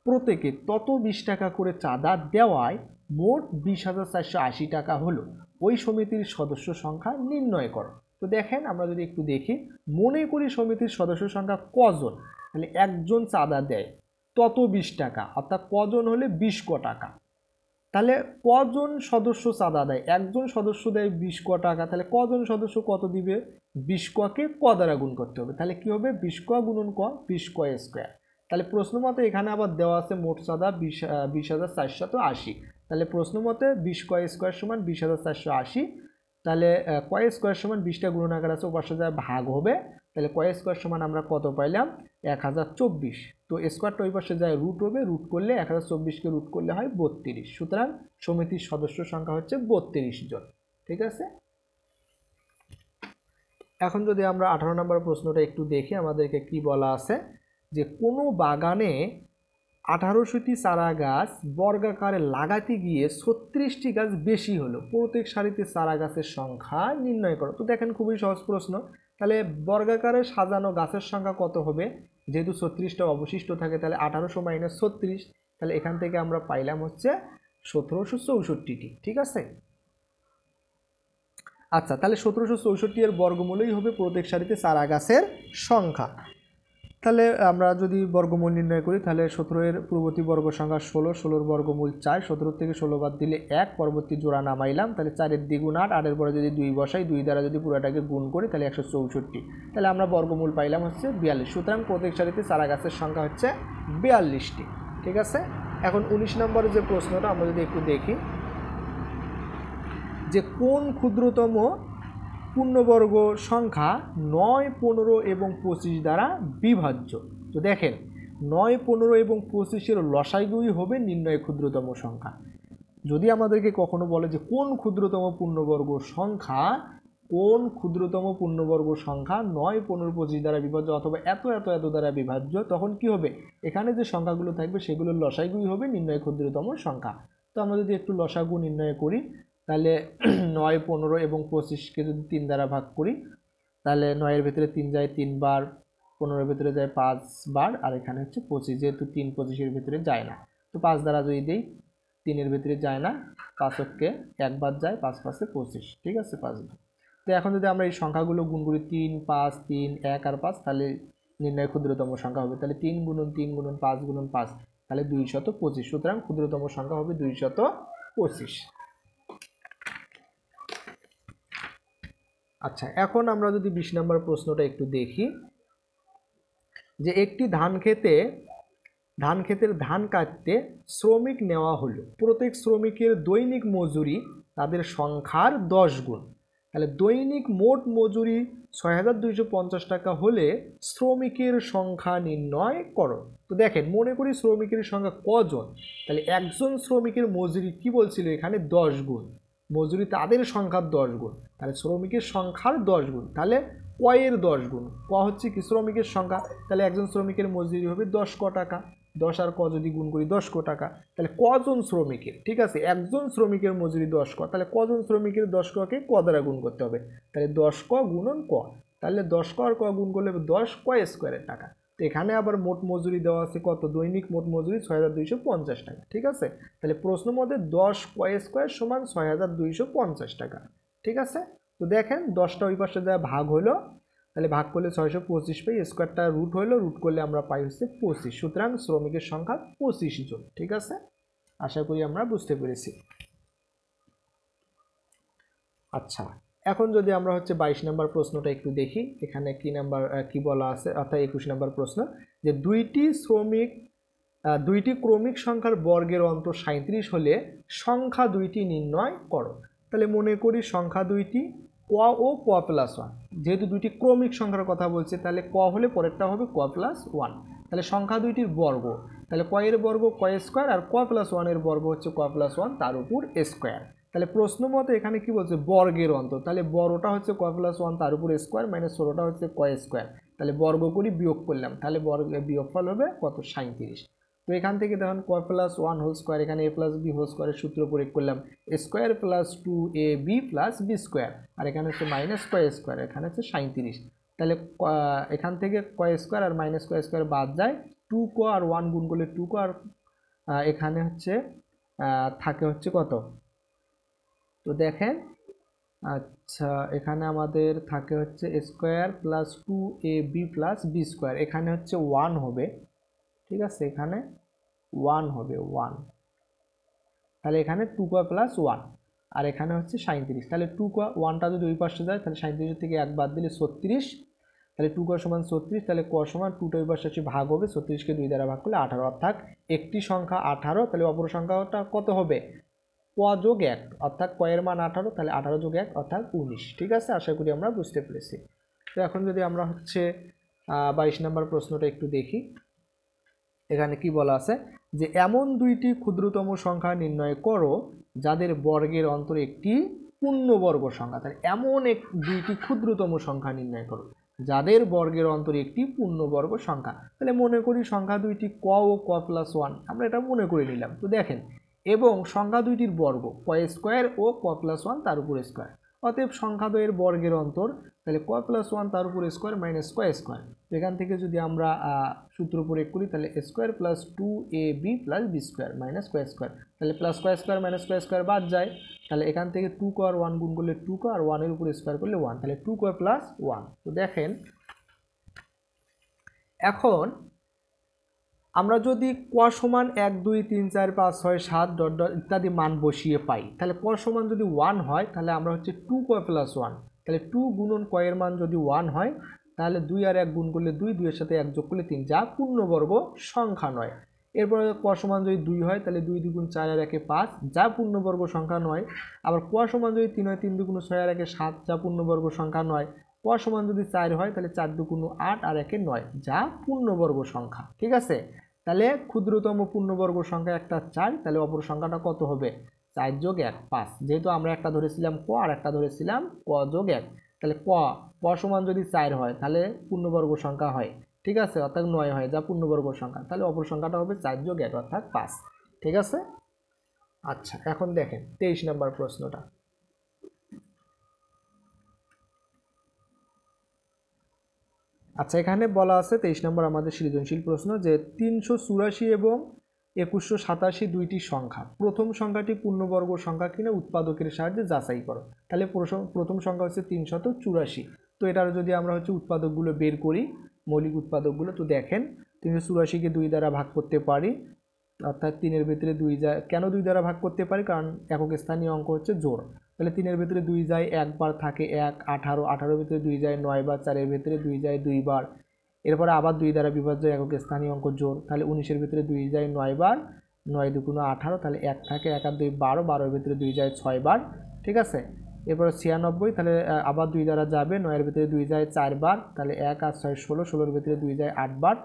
প্রত্যেকে তত 20 টাকা করে চাঁদা দেওয়ায় মোট 20,480 টাকা হলো। ওই সমিতির সদস্য সংখ্যা নির্ণয় করো। তো দেখেন আমরা যদি একটু দেখি, মনে করি সমিতির সদস্য সংখ্যা কজন, তাহলে একজন চাঁদা দেয় তত 20 টাকা, অর্থাৎ কজন হলে 20 টাকা। তাহলে কজন সদস্য চাঁদা দেয়, একজন সদস্য দেয় 20 টাকা, তাহলে কজন সদস্য কত দিবে, 20 কে ক দ্বারা গুণ করতে হবে, তাহলে কি হবে 20 গুণন ক, 20 স্কয়ার। তাহলে প্রশ্ন মতে এখানে আবার দেওয়া আছে মোট চাঁদা 20,480। তাহলে প্রশ্ন মতে 20 স্কয়ার সমান 20,480। তাহলে ক স্কয়ার সমান 20টা গুণন আকার আছে, ওপাশে যায় ভাগ হবে, তাহলে কয় স্কোয়ার সমান আমরা কত পাইলাম 1024। তো স্কোয়ারটা ওই পাশে যায় রুট হবে, রুট করলে 1024কে রুট করলে হয় 32। সুতরাং সমিতির সদস্য সংখ্যা হচ্ছে 32 জন। ঠিক আছে, এখন যদি আমরা 18 নম্বর প্রশ্নটা একটু দেখি আমাদেরকে কি বলা আছে, যে কোনো বাগানে 1800টি চারা গাছ বর্গাকারে লাগাতে গিয়ে 36টি গাছ বেশি হলো, প্রত্যেক সারিতে চারা গাছের সংখ্যা নির্ণয় করো। তো দেখেন খুবই সহজ প্রশ্ন। তাহলে বর্গাকারে সাজানো গাছের সংখ্যা কত হবে, যেহেতু 36টা অবশিষ্ট থাকে তাহলে 1800 মাইনাস 36, তাহলে এখান থেকে আমরা পাইলাম হচ্ছে 1764টি। ঠিক আছে, আচ্ছা তাহলে 1764 এর বর্গমূলই হবে প্রত্যেক সারিতে চারা গাছের সংখ্যা। তাহলে আমরা যদি বর্গমূল নির্ণয় করি তাহলে 17 এর পূর্ববর্তী বর্গ সংখ্যা 16, 16 বর্গমূল 4, 17 থেকে 16 বাদ দিলে 1, পরবর্তী জোড়া নামাইলাম, তাহলে 4 এর দ্বিগুণ 8, 8 এর পরে যদি 2 বসাই, 2 দ্বারা যদি পুরোটাকে গুণ করি তাহলে 164, তাহলে আমরা বর্গমূল পাইলাম হচ্ছে 42। সুতরাং প্রত্যেক সারিতে চারা গাছের সংখ্যা হচ্ছে 42টি। ঠিক আছে, এখন 19 নম্বরের যে প্রশ্নটা আমরা যদি একটু দেখি, যে কোন ক্ষুদ্রতম পূর্ণবর্গ সংখ্যা 9, 15 এবং 25 দ্বারা বিভাজ্য। তো দেখেন 9, 15 এবং 25-এর লসাগুই হবে নির্ণয় ক্ষুদ্রতম সংখ্যা। যদি আমাদেরকে কখনো বলে যে কোন ক্ষুদ্রতম পূর্ণবর্গ সংখ্যা 9, 15, 25 দ্বারা বিভাজ্য অথবা এত এত এত দ্বারা বিভাজ্য, তখন কি হবে, এখানে যে সংখ্যাগুলো থাকবে সেগুলোর লসাগুই হবে নির্ণয় ক্ষুদ্রতম সংখ্যা। তো আমরা যদি একটু লসাগু নির্ণয় করি তাহলে 9, 15 এবং 25কে যদি 3 দ্বারা ভাগ করি তাহলে 9 এর ভিতরে 3 যায় 3 বার, 15 এর ভিতরে যায় 5 বার, আর এখানে হচ্ছে 25, যেহেতু 3 25-এর ভিতরে যায় না, তো 5 দ্বারা যদি দিই 3 এর ভিতরে যায় না, 5কে 1 বার যায়, 5 5-এ 25। ঠিক আছে, 5 বার। তো এখন যদি আমরা এই সংখ্যাগুলো গুণ করি 3, 5, 3, 1 আর 5, তাহলে নির্ণয় ক্ষুদ্রতম সংখ্যা হবে, তাহলে 3 গুণন 3 গুণন 5 গুণন 5, তাহলে 225। সুতরাং ক্ষুদ্রতম সংখ্যা হবে 225। আচ্ছা, এখন আমরা যদি 20 নম্বর প্রশ্নটা একটু দেখি, যে একটি ধান ক্ষেতের ধান কাটতে শ্রমিক নেওয়া হলো, প্রত্যেক শ্রমিকের দৈনিক মজুরি তাদের সংখ্যার 10 গুণ। তাহলে দৈনিক মোট মজুরি 6250 টাকা হলে শ্রমিকের সংখ্যা নির্ণয় করো। তো দেখেন মনে করি শ্রমিকের সংখ্যা কজন, তাহলে একজন শ্রমিকের মজুরি কি বলছিল এখানে 10 গুণ, মজুরি তাদের সংখ্যার 10 গুণ, তাহলে শ্রমিকের সংখ্যার 10 গুণ, তাহলে কয়ের 10 গুণ, ক হচ্ছে কি শ্রমিকের সংখ্যা, তাহলে একজন শ্রমিকের মজুরি হবে 10 ক টাকা, 10 আর ক যদি গুণ করি 10 ক টাকা, তাহলে কজন শ্রমিকের, ঠিক আছে একজন শ্রমিকের মজুরি 10 ক, তাহলে কজন শ্রমিকের 10 ককে ক দ্বারা গুণ করতে হবে, তাহলে 10 ক গুণন ক, তাহলে 10 ক আর ক গুণ করলে 10 ক স্কোয়ারের টাকা। তো এখানে আবার মোট মজুরি দেওয়া আছে কত, দৈনিক মোট মজুরি 6250 টাকা। ঠিক আছে, তাহলে প্রশ্ন মধ্যে 10 ক স্কোয়ার সমান 6250 টাকা। ঠিক আছে, তো দেখেন 10টা ওই পাশে যা ভাগ হলো, তাহলে ভাগ করলে 625 পাই, স্কোয়ারটা রুট হলো, রুট করলে আমরা পাই হচ্ছে 25। সুতরাং শ্রমিকের সংখ্যা 25 জন। ঠিক আছে, আশা করি আমরা বুঝতে পেরেছি। আচ্ছা, এখন যদি আমরা হচ্ছে 22 নম্বর প্রশ্নটা একটু দেখি, এখানে কি বলা আছে, অর্থাৎ 21 নম্বর প্রশ্ন, যে দুইটি ক্রমিক সংখ্যার বর্গের অন্তর 37 হলে সংখ্যা দুইটি নির্ণয় করো। তাহলে মনে করি সংখ্যা দুইটি ক ও ক প্লাস 1, যেহেতু দুইটি ক্রমিক সংখ্যার কথা বলছে তাহলে ক হলে পরেরটা হবে ক প্লাস 1, তাহলে সংখ্যা দুইটির বর্গ, তাহলে ক এর বর্গ ক স্কোয়ার আর ক প্লাস 1 এর বর্গ হচ্ছে ক প্লাস 1 তার উপর স্কোয়ার। তাহলে প্রশ্ন মতো এখানে কি বলছে বর্গের অন্তর, তাহলে বড়টা হচ্ছে ক প্লাস 1 তার উপর স্কোয়ার মাইনাস ষোলোটা হচ্ছে ক স্কোয়ার, তাহলে বর্গ করি বিয়োগ করলাম, তাহলে বিয়োগফল হবে কত 37। তো এখান থেকে দেখুন ক প্লাস 1 হোল স্কোয়ার, এখানে এ প্লাস বি হোল স্কোয়ারের সূত্র প্রয়োগ করলাম, square plus 2ab plus B square, আর এখানে হচ্ছে মাইনাস ক স্কোয়ার, এখানে হচ্ছে 37। তাহলে এখান থেকে ক স্কোয়ার আর মাইনাস ক স্কোয়ার বাদ যায়, 2 ক আর 1 গুণ করলে 2 ক, আর এখানে হচ্ছে থাকে হচ্ছে কত, তো দেখেন আচ্ছা এখানে আমাদের থাকে হচ্ছে square plus 2ab plus B square, এখানে হচ্ছে 1 হবে। ঠিক আছে, এখানে 1 হবে 1, তাহলে এখানে 2ক প্লাস 1, আর এখানে হচ্ছে 37, তাহলে 2ক 1টা যদি ওই পাশে যায় তাহলে 37 থেকে 1 বাদ দিলে 36, তাহলে 2ক সমান 36, তাহলে ক সমান 2টা ওই পাশে আসে ভাগ হবে, 36কে 2 দ্বারা ভাগ করলে 18, অর্থাৎ একটি সংখ্যা 18, তাহলে অপর সংখ্যাটা কত হবে ক যোগ 1, অর্থাৎ ক এর মান 18, তাহলে 18 যোগ 1 অর্থাৎ 19। ঠিক আছে, আশা করি আমরা বুঝতে পেরেছি। তো এখন যদি আমরা হচ্ছে 22 নম্বর প্রশ্নটা একটু দেখি, এখানে কি বলা আছে যে এমন দুইটি ক্ষুদ্রতম সংখ্যা নির্ণয় করো যাদের বর্গের অন্তর একটি পূর্ণবর্গ সংখ্যা। তাহলে এমন দুইটি ক্ষুদ্রতম সংখ্যা নির্ণয় করো যাদের বর্গের অন্তর একটি পূর্ণবর্গ সংখ্যা। তাহলে মনে করি সংখ্যা দুইটি ক ও ক প্লাস 1, আমরা এটা মনে করে নিলাম। তো দেখেন, এবং সংখ্যা দুইটির বর্গ ক স্কোয়ার ও ক প্লাস 1 তার উপর স্কোয়ার, অতএব সংখ্যা দ্বয়ের বর্গের অন্তর তাহলে ক প্লাস 1 তার উপর স্কোয়ার মাইনাস ক স্কোয়ার। এখান থেকে যদি আমরা সূত্র প্রয়োগ করি তাহলে square plus 2ab plus B square minus ক স্কোয়ার, তাহলে প্লাস ক স্কোয়ার মাইনাস ক স্কোয়ার বাদ যায়। তাহলে এখান থেকে 2 ক আর 1 গুণ করলে 2 ক, আর 1 এর উপর স্কোয়ার করলে 1, তাহলে 2 ক প্লাস 1। তো দেখেন, এখন আমরা যদি ক সমান 1 2 3 4 5 6 7 ডট ডট ইত্যাদি মান বসিয়ে পাই, তাহলে ক সমান যদি 1 হয় তাহলে আমরা হচ্ছে 2 ক প্লাস 1, তাহলে 2 গুণন ক এর মান যদি 1 হয় তাহলে 2 আর 1 গুণ করলে 2, 2 এর সাথে 1 যোগ করলে 3, যা পূর্ণবর্গ সংখ্যা নয়। এরপরে ক সমান যদি 2 হয় তাহলে 2 2 গুণ 4 আর 1 5, যা পূর্ণবর্গ সংখ্যা নয়। আবার ক সমান যদি 3 হয় 3 2 গুণ 6 আর 1 7, যা পূর্ণবর্গ সংখ্যা নয়। ক সমান যদি 4 হয় তাহলে 4 2 গুণ 8 আর 1 9, যা পূর্ণবর্গ সংখ্যা। ঠিক আছে, তাহলে ক্ষুদ্রতম পূর্ণবর্গ সংখ্যা একটা 4, তাহলে অপর সংখ্যাটা কত হবে? 4 যোগ 1 5, যেহেতু আমরা একটা ধরেছিলাম ক আর একটা ধরেছিলাম ক যোগ 1, তাহলে ক সমান যদি 4 হয় তাহলে পূর্ণবর্গ সংখ্যা হয়। ঠিক আছে, অর্থাৎ 9 হয়, যা পূর্ণবর্গ সংখ্যা, তাহলে অপর সংখ্যাটা হবে 4 যোগ 1 অর্থাৎ 5। ঠিক আছে। আচ্ছা, এখন দেখেন 23 নম্বর প্রশ্নটা। আচ্ছা, এখানে বলা আছে 23 নম্বর আমাদের সৃজনশীল প্রশ্ন যে 384 এবং 2187 দুইটি সংখ্যা, প্রথম সংখ্যাটি পূর্ণবর্গ সংখ্যা কিনা উৎপাদকের সাহায্যে যাচাই করো। তাহলে প্রথম সংখ্যা হচ্ছে 384। তো এটার যদি আমরা হচ্ছে উৎপাদকগুলো বের করি, মৌলিক উৎপাদকগুলো, তো দেখেন 384কে 2 দ্বারা ভাগ করতে পারি, অর্থাৎ 3-এর ভিতরে 2 যায়। কেন 2 দ্বারা ভাগ করতে পারি? কারণ একক স্থানীয় অঙ্ক হচ্ছে জোড়। তাহলে 3-এর ভিতরে 2 যায় একবার, থাকে 1, 18, 18-এর ভিতরে 2 যায় 9 বার, 4-এর ভিতরে 2 যায় 2 বার। এরপরে আবার 2 দ্বারা বিভাজ্য একক স্থানীয় অঙ্ক জোড়, তাহলে 19-এর ভিতরে 2 যায় 9 বার, 9 2 18, তাহলে 1 থাকে 1 আর 2 12, 12-এর ভিতরে 2 যায় 6 বার। ঠিক আছে, এরপরে 96, তাহলে আবার 2 দ্বারা যাবে, 9-এর ভিতরে 2 যায় 4 বার, তাহলে 1 আর 6 16, 16-এর ভিতরে 2 যায় 8 বার।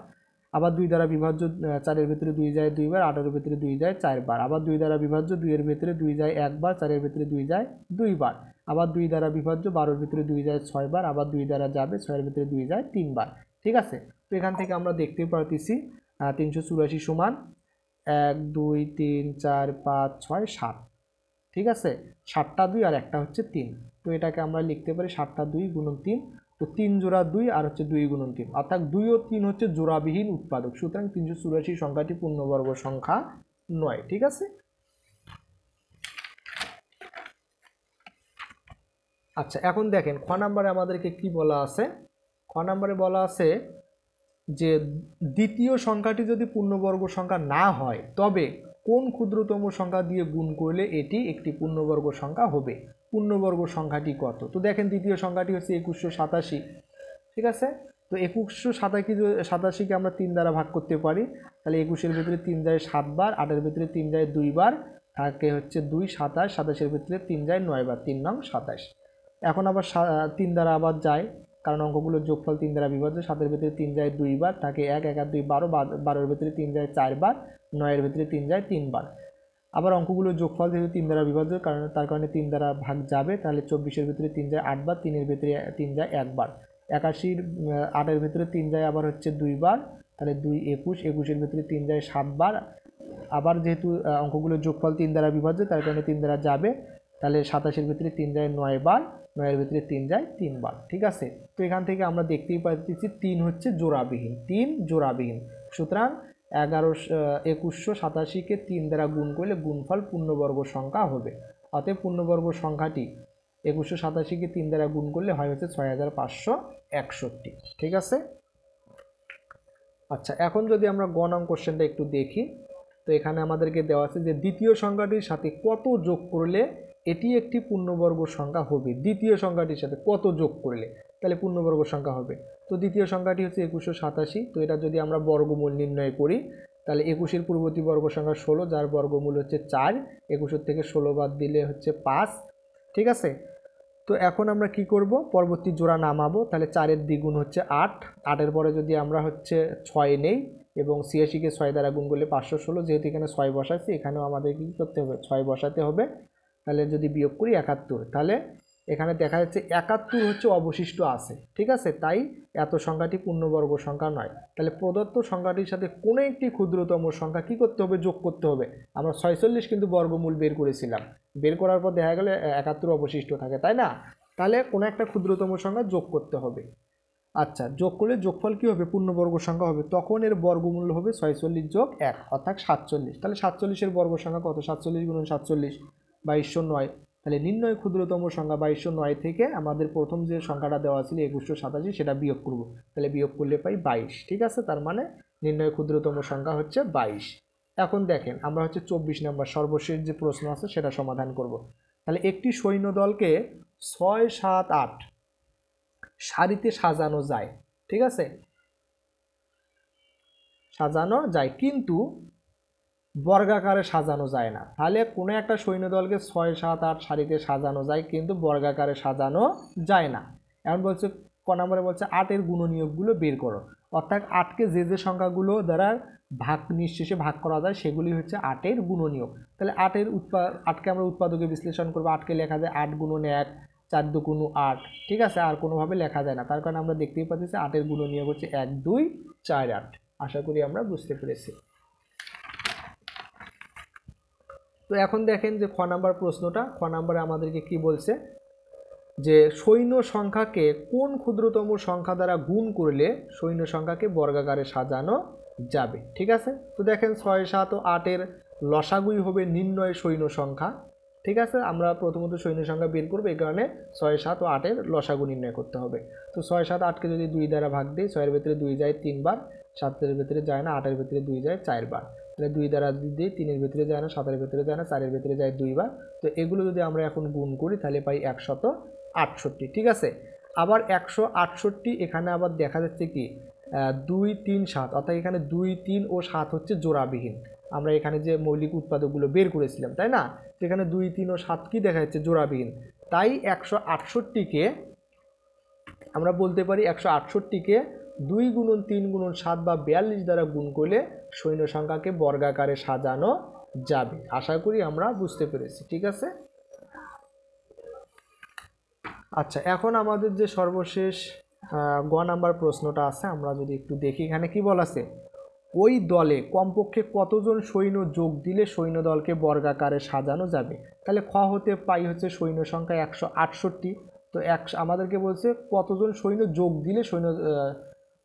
আবার 2 দ্বারা বিভাজ্য 4-এর ভিতরে 2 যায় 2 বার, 8-এর ভিতরে 2 যায় 4 বার। আবার 2 দ্বারা বিভাজ্য 2-এর ভিতরে 2 যায় 1 বার, 4-এর ভিতরে 2 যায় 2 বার। আবার 2 দ্বারা বিভাজ্য 12-এর ভিতরে 2 যায় 6 বার, আবার 2 দ্বারা যাবে 6-এর ভিতরে 2 যায় 3 বার। ঠিক আছে, তো এখান থেকে আমরা দেখতে পারতেছি 384 সমান 1 2 3 4 5 6 7। ঠিক আছে, 7টা 2 আর একটা হচ্ছে 3, তো এটাকে আমরা লিখতে পারি 7টা 2 গুণন 3, তো 3 জোড়া 2 আর হচ্ছে 2 গুণন 3, অর্থাৎ 2 ও 3 হচ্ছে জোড়াবিহীন উৎপাদক। সুতরাং 384 সংখ্যাটি পূর্ণবর্গ সংখ্যা নয়। ঠিক আছে। আচ্ছা, এখন দেখেন খ নাম্বারে আমাদেরকে কি বলা আছে। খ নাম্বারে বলা আছে যে দ্বিতীয় সংখ্যাটি যদি পূর্ণবর্গ সংখ্যা না হয় তবে কোন ক্ষুদ্রতম সংখ্যা দিয়ে গুণ করলে এটি একটি পূর্ণবর্গ সংখ্যা হবে। পূর্ণবর্গ সংখ্যাটি কত? তো দেখেন দ্বিতীয় সংখ্যাটি হচ্ছে 2187। ঠিক আছে, তো 2187কে আমরা 3 দ্বারা ভাগ করতে পারি, তাহলে 21-এর ভিতরে 3 যায় 7 বার, 8-এর ভিতরে 3 যায় 2 বার, থাকে হচ্ছে 2 27, 27-এর ভিতরে 3 যায় 9 বার, 3 নং 27। এখন আবার 3 দ্বারা আবার যায়, কারণ অঙ্কগুলোর যোগফল 3 দ্বারা বিভাজ্য। 7-এর ভিতরে 3 যায় 2 বার, থাকে 1 1 আর 2 12, 12-এর ভিতরে 3 যায় 4 বার, 9-এর ভিতরে 3 যায় 3 বার। আবার অঙ্কগুলোর যোগফল যেহেতু 3 দ্বারা বিভাজ্য, কারণ তার কারণে 3 দ্বারা ভাগ যাবে, তাহলে 24-এর ভিতরে 3 যায় 8 বার, 3-এর ভিতরে 3 যায় 1 বার। 81 8-এর ভিতরে 3 যায় আবার হচ্ছে 2 বার, তাহলে 2 21, 21-এর ভিতরে 3 যায় 7 বার। আবার যেহেতু অঙ্কগুলোর যোগফল 3 দ্বারা বিভাজ্য, তার কারণে 3 দ্বারা যাবে, তাহলে 27-এর ভিতরে 3 যায় 9 বার, 9-এর ভিতরে 3 যায় 3 বার। ঠিক আছে, তো এখান থেকে আমরা দেখতেই পাচ্ছি 3 হচ্ছে জোড়াবিহীন, 3 জোড়াবিহীন। সুতরাং 2187কে 3 দ্বারা গুণ করলে গুণফল পূর্ণবর্গ সংখ্যা হবে। অতএব পূর্ণবর্গ সংখ্যাটি 2187কে 3 দ্বারা গুণ করলে হয় হচ্ছে 6561। ঠিক আছে। আচ্ছা, এখন যদি আমরা গ নং কোশ্চেনটা একটু দেখি, তো এখানে আমাদেরকে দেওয়া আছে যে দ্বিতীয় সংখ্যাটির সাথে কত যোগ করলে এটি একটি পূর্ণবর্গ সংখ্যা হবে। দ্বিতীয় সংখ্যাটির সাথে কত যোগ করলে তাহলে পূর্ণবর্গ সংখ্যা হবে। তো দ্বিতীয় সংখ্যাটি হচ্ছে 2187, তো এটা যদি আমরা বর্গমূল নির্ণয় করি তাহলে 21-এর পূর্ববর্তী বর্গ সংখ্যা 16, যার বর্গমূল হচ্ছে 4, 21-এর থেকে 16 বাদ দিলে হচ্ছে 5। ঠিক আছে, তো এখন আমরা কি করব, পরবর্তী জোড়া নামাবো। তাহলে 4-এর দ্বিগুণ হচ্ছে 8, 8-এর পরে যদি আমরা হচ্ছে 6 নেই এবং 86-কে 6 দ্বারা গুণ করলে 516, যেহেতু এখানে 6 বসাচ্ছি এখানেও আমাদের কি করতে হবে, 6 বসাতে হবে। তাহলে যদি বিয়োগ করি 71, তাহলে এখানে দেখা যাচ্ছে 71 হচ্ছে অবশিষ্ট আছে, ঠিক আছে। তাই এত সংখ্যাটি পূর্ণবর্গ সংখ্যা নয়। তাহলে প্রদত্ত সংখ্যাটির সাথে কোনো একটি ক্ষুদ্রতম সংখ্যা কি করতে হবে, যোগ করতে হবে। আমরা 46 কিন্তু বর্গমূল বের করেছিলাম, বের করার পর দেখা গেল 71 অবশিষ্ট থাকে, তাই না। তাহলে কোনো একটা ক্ষুদ্রতম সংখ্যা যোগ করতে হবে। আচ্ছা, যোগ করলে যোগফল কী হবে, পূর্ণবর্গ সংখ্যা হবে। তখন এর বর্গমূল হবে 46 যোগ 1 অর্থাৎ 47। তাহলে 47-এর বর্গ সংখ্যা কত, 47 গুণন 47, 2209। তাহলে নির্ণয় ক্ষুদ্রতম সংখ্যা 2209 থেকে আমাদের প্রথম যে সংখ্যাটা দেওয়া ছিল 2187 সেটা বিয়োগ করব। তাহলে বিয়োগ করলে পাই 22, ঠিক আছে। তার মানে নির্ণয় ক্ষুদ্রতম সংখ্যা হচ্ছে 22। এখন দেখেন আমরা হচ্ছে 24 নম্বর সর্বশেষ যে প্রশ্ন আছে সেটা সমাধান করব। তাহলে একটি সৈন্যদলকে 6, 7, 8 সারিতে সাজানো যায়, ঠিক আছে, সাজানো যায়, কিন্তু বর্গাকারে সাজানো যায় না। তাহলে কোনো একটা সৈন্যদলকে 6, 7, 8 সারিতে সাজানো যায় কিন্তু বর্গাকারে সাজানো যায় না। এখন বলছে ক নম্বরে বলছে 8-এর গুণনীয়কগুলো বের করো। অর্থাৎ 8কে যে যে সংখ্যাগুলো দ্বারা ভাগ নিঃশেষে ভাগ করা যায় সেগুলি হচ্ছে 8-এর গুণনীয়ক। তাহলে 8কে আমরা উৎপাদকে বিশ্লেষণ করবো। 8কে লেখা যায় 8 গুণন 1, 4 দুগুণ 8, ঠিক আছে। আর কোনোভাবে লেখা যায় না, তার কারণে আমরা দেখতেই পাচ্ছি 8-এর গুণনীয়ক হচ্ছে 1, 2, 4, 8। আশা করি আমরা বুঝতে পেরেছি। তো এখন দেখেন যে খ নাম্বার প্রশ্নটা, খ নাম্বারে আমাদেরকে কি বলছে যে সৈন্য সংখ্যাকে কোন ক্ষুদ্রতম সংখ্যা দ্বারা গুণ করলে সৈন্য সংখ্যাকে বর্গাকারে সাজানো যাবে, ঠিক আছে। তো দেখেন 6, 7 ও 8-এর লসাগুই হবে নির্ণয় সৈন্য সংখ্যা, ঠিক আছে। আমরা প্রথমত সৈন্য সংখ্যা বের করবো, এই কারণে 6, 7 ও 8-এর লসাগু নির্ণয় করতে হবে। তো 6, 7, 8কে যদি 2 দ্বারা ভাগ দিই, 6-এর ভেতরে 2 যায় 3 বার, 7-এর ভেতরে যায় না, 8-এর ভেতরে 2 যায় 4 বার। তাহলে 2 দ্বারা দিই, 3-এর ভেতরে যায় না, 7-এর ভেতরে যায় না, 4-এর ভেতরে যায় 2 বার। তো এগুলো যদি আমরা এখন গুণ করি তাহলে পাই 168, ঠিক আছে। আবার 168 এখানে আবার দেখা যাচ্ছে কি 2, 3, 7, অর্থাৎ এখানে 2, 3 ও 7 হচ্ছে জোড়াবিহীন। আমরা এখানে যে মৌলিক উৎপাদকগুলো বের করেছিলাম, তাই না, সেখানে 2, 3 ও 7 কি দেখা যাচ্ছে, জোড়াবিহীন। তাই 168কে আমরা বলতে পারি 168কে 2 গুণন 3 গুণন 7 বা 42 দ্বারা গুণ করলে সৈন্য সংখ্যাকে বর্গাকারে সাজানো যাবে। আশা করি আমরা বুঝতে পেরেছি, ঠিক আছে। আচ্ছা, এখন আমাদের যে সর্বশেষ গ নাম্বার প্রশ্নটা আছে আমরা যদি একটু দেখি, এখানে কি বলা আছে, ওই দলে কমপক্ষে কতজন সৈন্য যোগ দিলে সৈন্য দলকে বর্গাকারে সাজানো যাবে। তাহলে খ হতে পাই হচ্ছে সৈন্য সংখ্যা 168। তো আমাদেরকে বলছে কতজন সৈন্য যোগ দিলে সৈন্য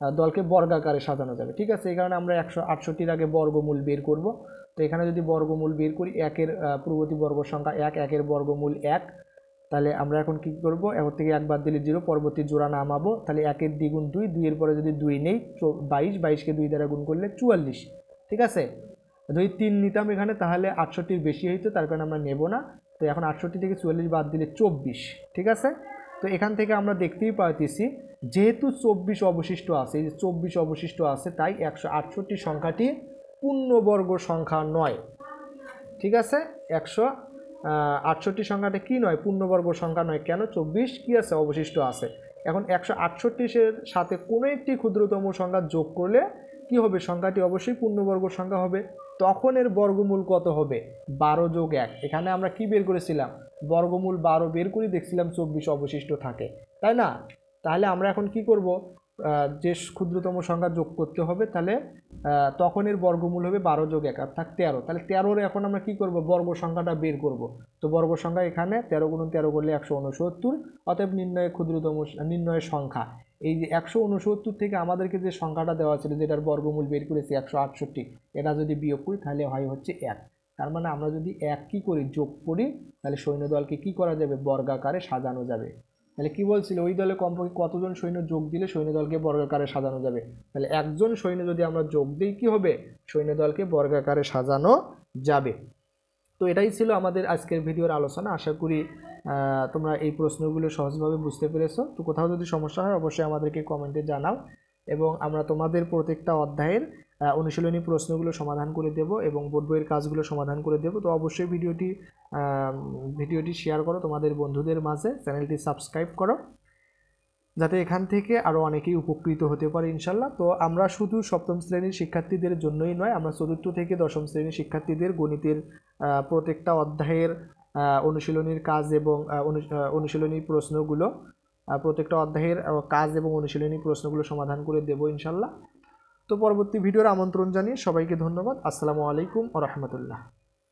দলকে বর্গাকারে সাজানো যাবে, ঠিক আছে। এই কারণে আমরা 168-র আগে বর্গমূল বের করব। তো এখানে যদি বর্গমূল বের করি, 1-এর পূর্ববর্তী বর্গ সংখ্যা 1, 1-এর বর্গমূল 1। তাহলে আমরা এখন কি করব, এখন থেকে 1 বাদ দিলে 0, পরবর্তী জোড়া নামাবো। তাহলে 1-এর দ্বিগুণ 2, 2-এর পরে যদি 2 নেই 22, 22কে 2 দ্বারা গুণ করলে 44, ঠিক আছে। যদি 3 নিতাম এখানে তাহলে 68-র বেশি হইতো, তার কারণে আমরা নেব না। তো এখন 68 থেকে 44 বাদ দিলে 24, ঠিক আছে। তো এখান থেকে আমরা দেখতেই পাইতেছি যেহেতু 24 অবশিষ্ট আছে, এই যে 24 অবশিষ্ট আছে, তাই 168 সংখ্যাটি পূর্ণবর্গ সংখ্যা নয়, ঠিক আছে। 168 সংখ্যাটা কি নয়, পূর্ণবর্গ সংখ্যা নয়। কেন, 24 কি আছে, অবশিষ্ট আছে। এখন 168-এর সাথে কোনো একটি ক্ষুদ্রতম সংখ্যা যোগ করলে কি হবে, সংখ্যাটি অবশ্যই পূর্ণবর্গ সংখ্যা হবে। তখন এর বর্গমূল কত হবে, 12 যোগ 1। এখানে আমরা কি বের করেছিলাম, বর্গমূল 12 বের করি, দেখছিলাম 24 অবশিষ্ট থাকে, তাই না। তাহলে আমরা এখন কি করব, যে ক্ষুদ্রতম সংখ্যা যোগ করতে হবে, তাহলে তখন এর বর্গমূল হবে 12 যোগ 1 অর্থাৎ 13। তাহলে 13-র এখন আমরা কি করব, বর্গ সংখ্যাটা বের করব। তো বর্গ সংখ্যা এখানে 13 গুণন 13 করলে 169। অতএব নির্ণয়ের সংখ্যা এই যে 169 থেকে আমাদেরকে যে সংখ্যাটা দেওয়া ছিল, যেটার বর্গমূল বের করেছি 168, এটা যদি বিয়োগ করি তাহলে হয় হচ্ছে 1। তার মানে আমরা যদি 1 কি করি, যোগ করি, তাহলে সৈন্যদলকে কি করা যাবে, বর্গাকারে সাজানো যাবে। তাহলে কি বলছিল, ওই দলে কমপক্ষে কতজন সৈন্য যোগ দিলে সৈন্যদলকে বর্গাকারে সাজানো যাবে। তাহলে একজন সৈন্য যদি আমরা যোগ দিই কি হবে, সৈন্যদলকে বর্গাকারে সাজানো যাবে। তো এটাই ছিল আমাদের আজকের ভিডিওর আলোচনা। আশা করি তোমরা এই প্রশ্নগুলো সহজভাবে বুঝতে পেরেছো। তো কোথাও যদি সমস্যা হয় অবশ্যই আমাদেরকে কমেন্টে জানাও এবং আমরা তোমাদের প্রত্যেকটা অধ্যায়ের অনুশীলনী প্রশ্নগুলো সমাধান করে দেব এবং বোর্ড বইয়ের কাজগুলো সমাধান করে দেব। তো অবশ্যই ভিডিওটি শেয়ার করো তোমাদের বন্ধুদের মাঝে, চ্যানেলটি সাবস্ক্রাইব করো যাতে এখান থেকে আরও অনেকেই উপকৃত হতে পারে ইনশাল্লাহ। তো আমরা শুধু সপ্তম শ্রেণীর শিক্ষার্থীদের জন্যই নয়, আমরা চতুর্থ থেকে দশম শ্রেণীর শিক্ষার্থীদের গণিতের প্রত্যেকটা অধ্যায়ের অনুশীলনীর কাজ এবং অনুশীলনী প্রশ্নগুলো, প্রত্যেকটা অধ্যায়ের কাজ এবং অনুশীলনী প্রশ্নগুলো সমাধান করে দেব ইনশাল্লাহ। তো পরবর্তী ভিডিওর আমন্ত্রণ জানিয়ে সবাইকে ধন্যবাদ। আসসালামু আলাইকুম ওয়া রাহমাতুল্লাহ।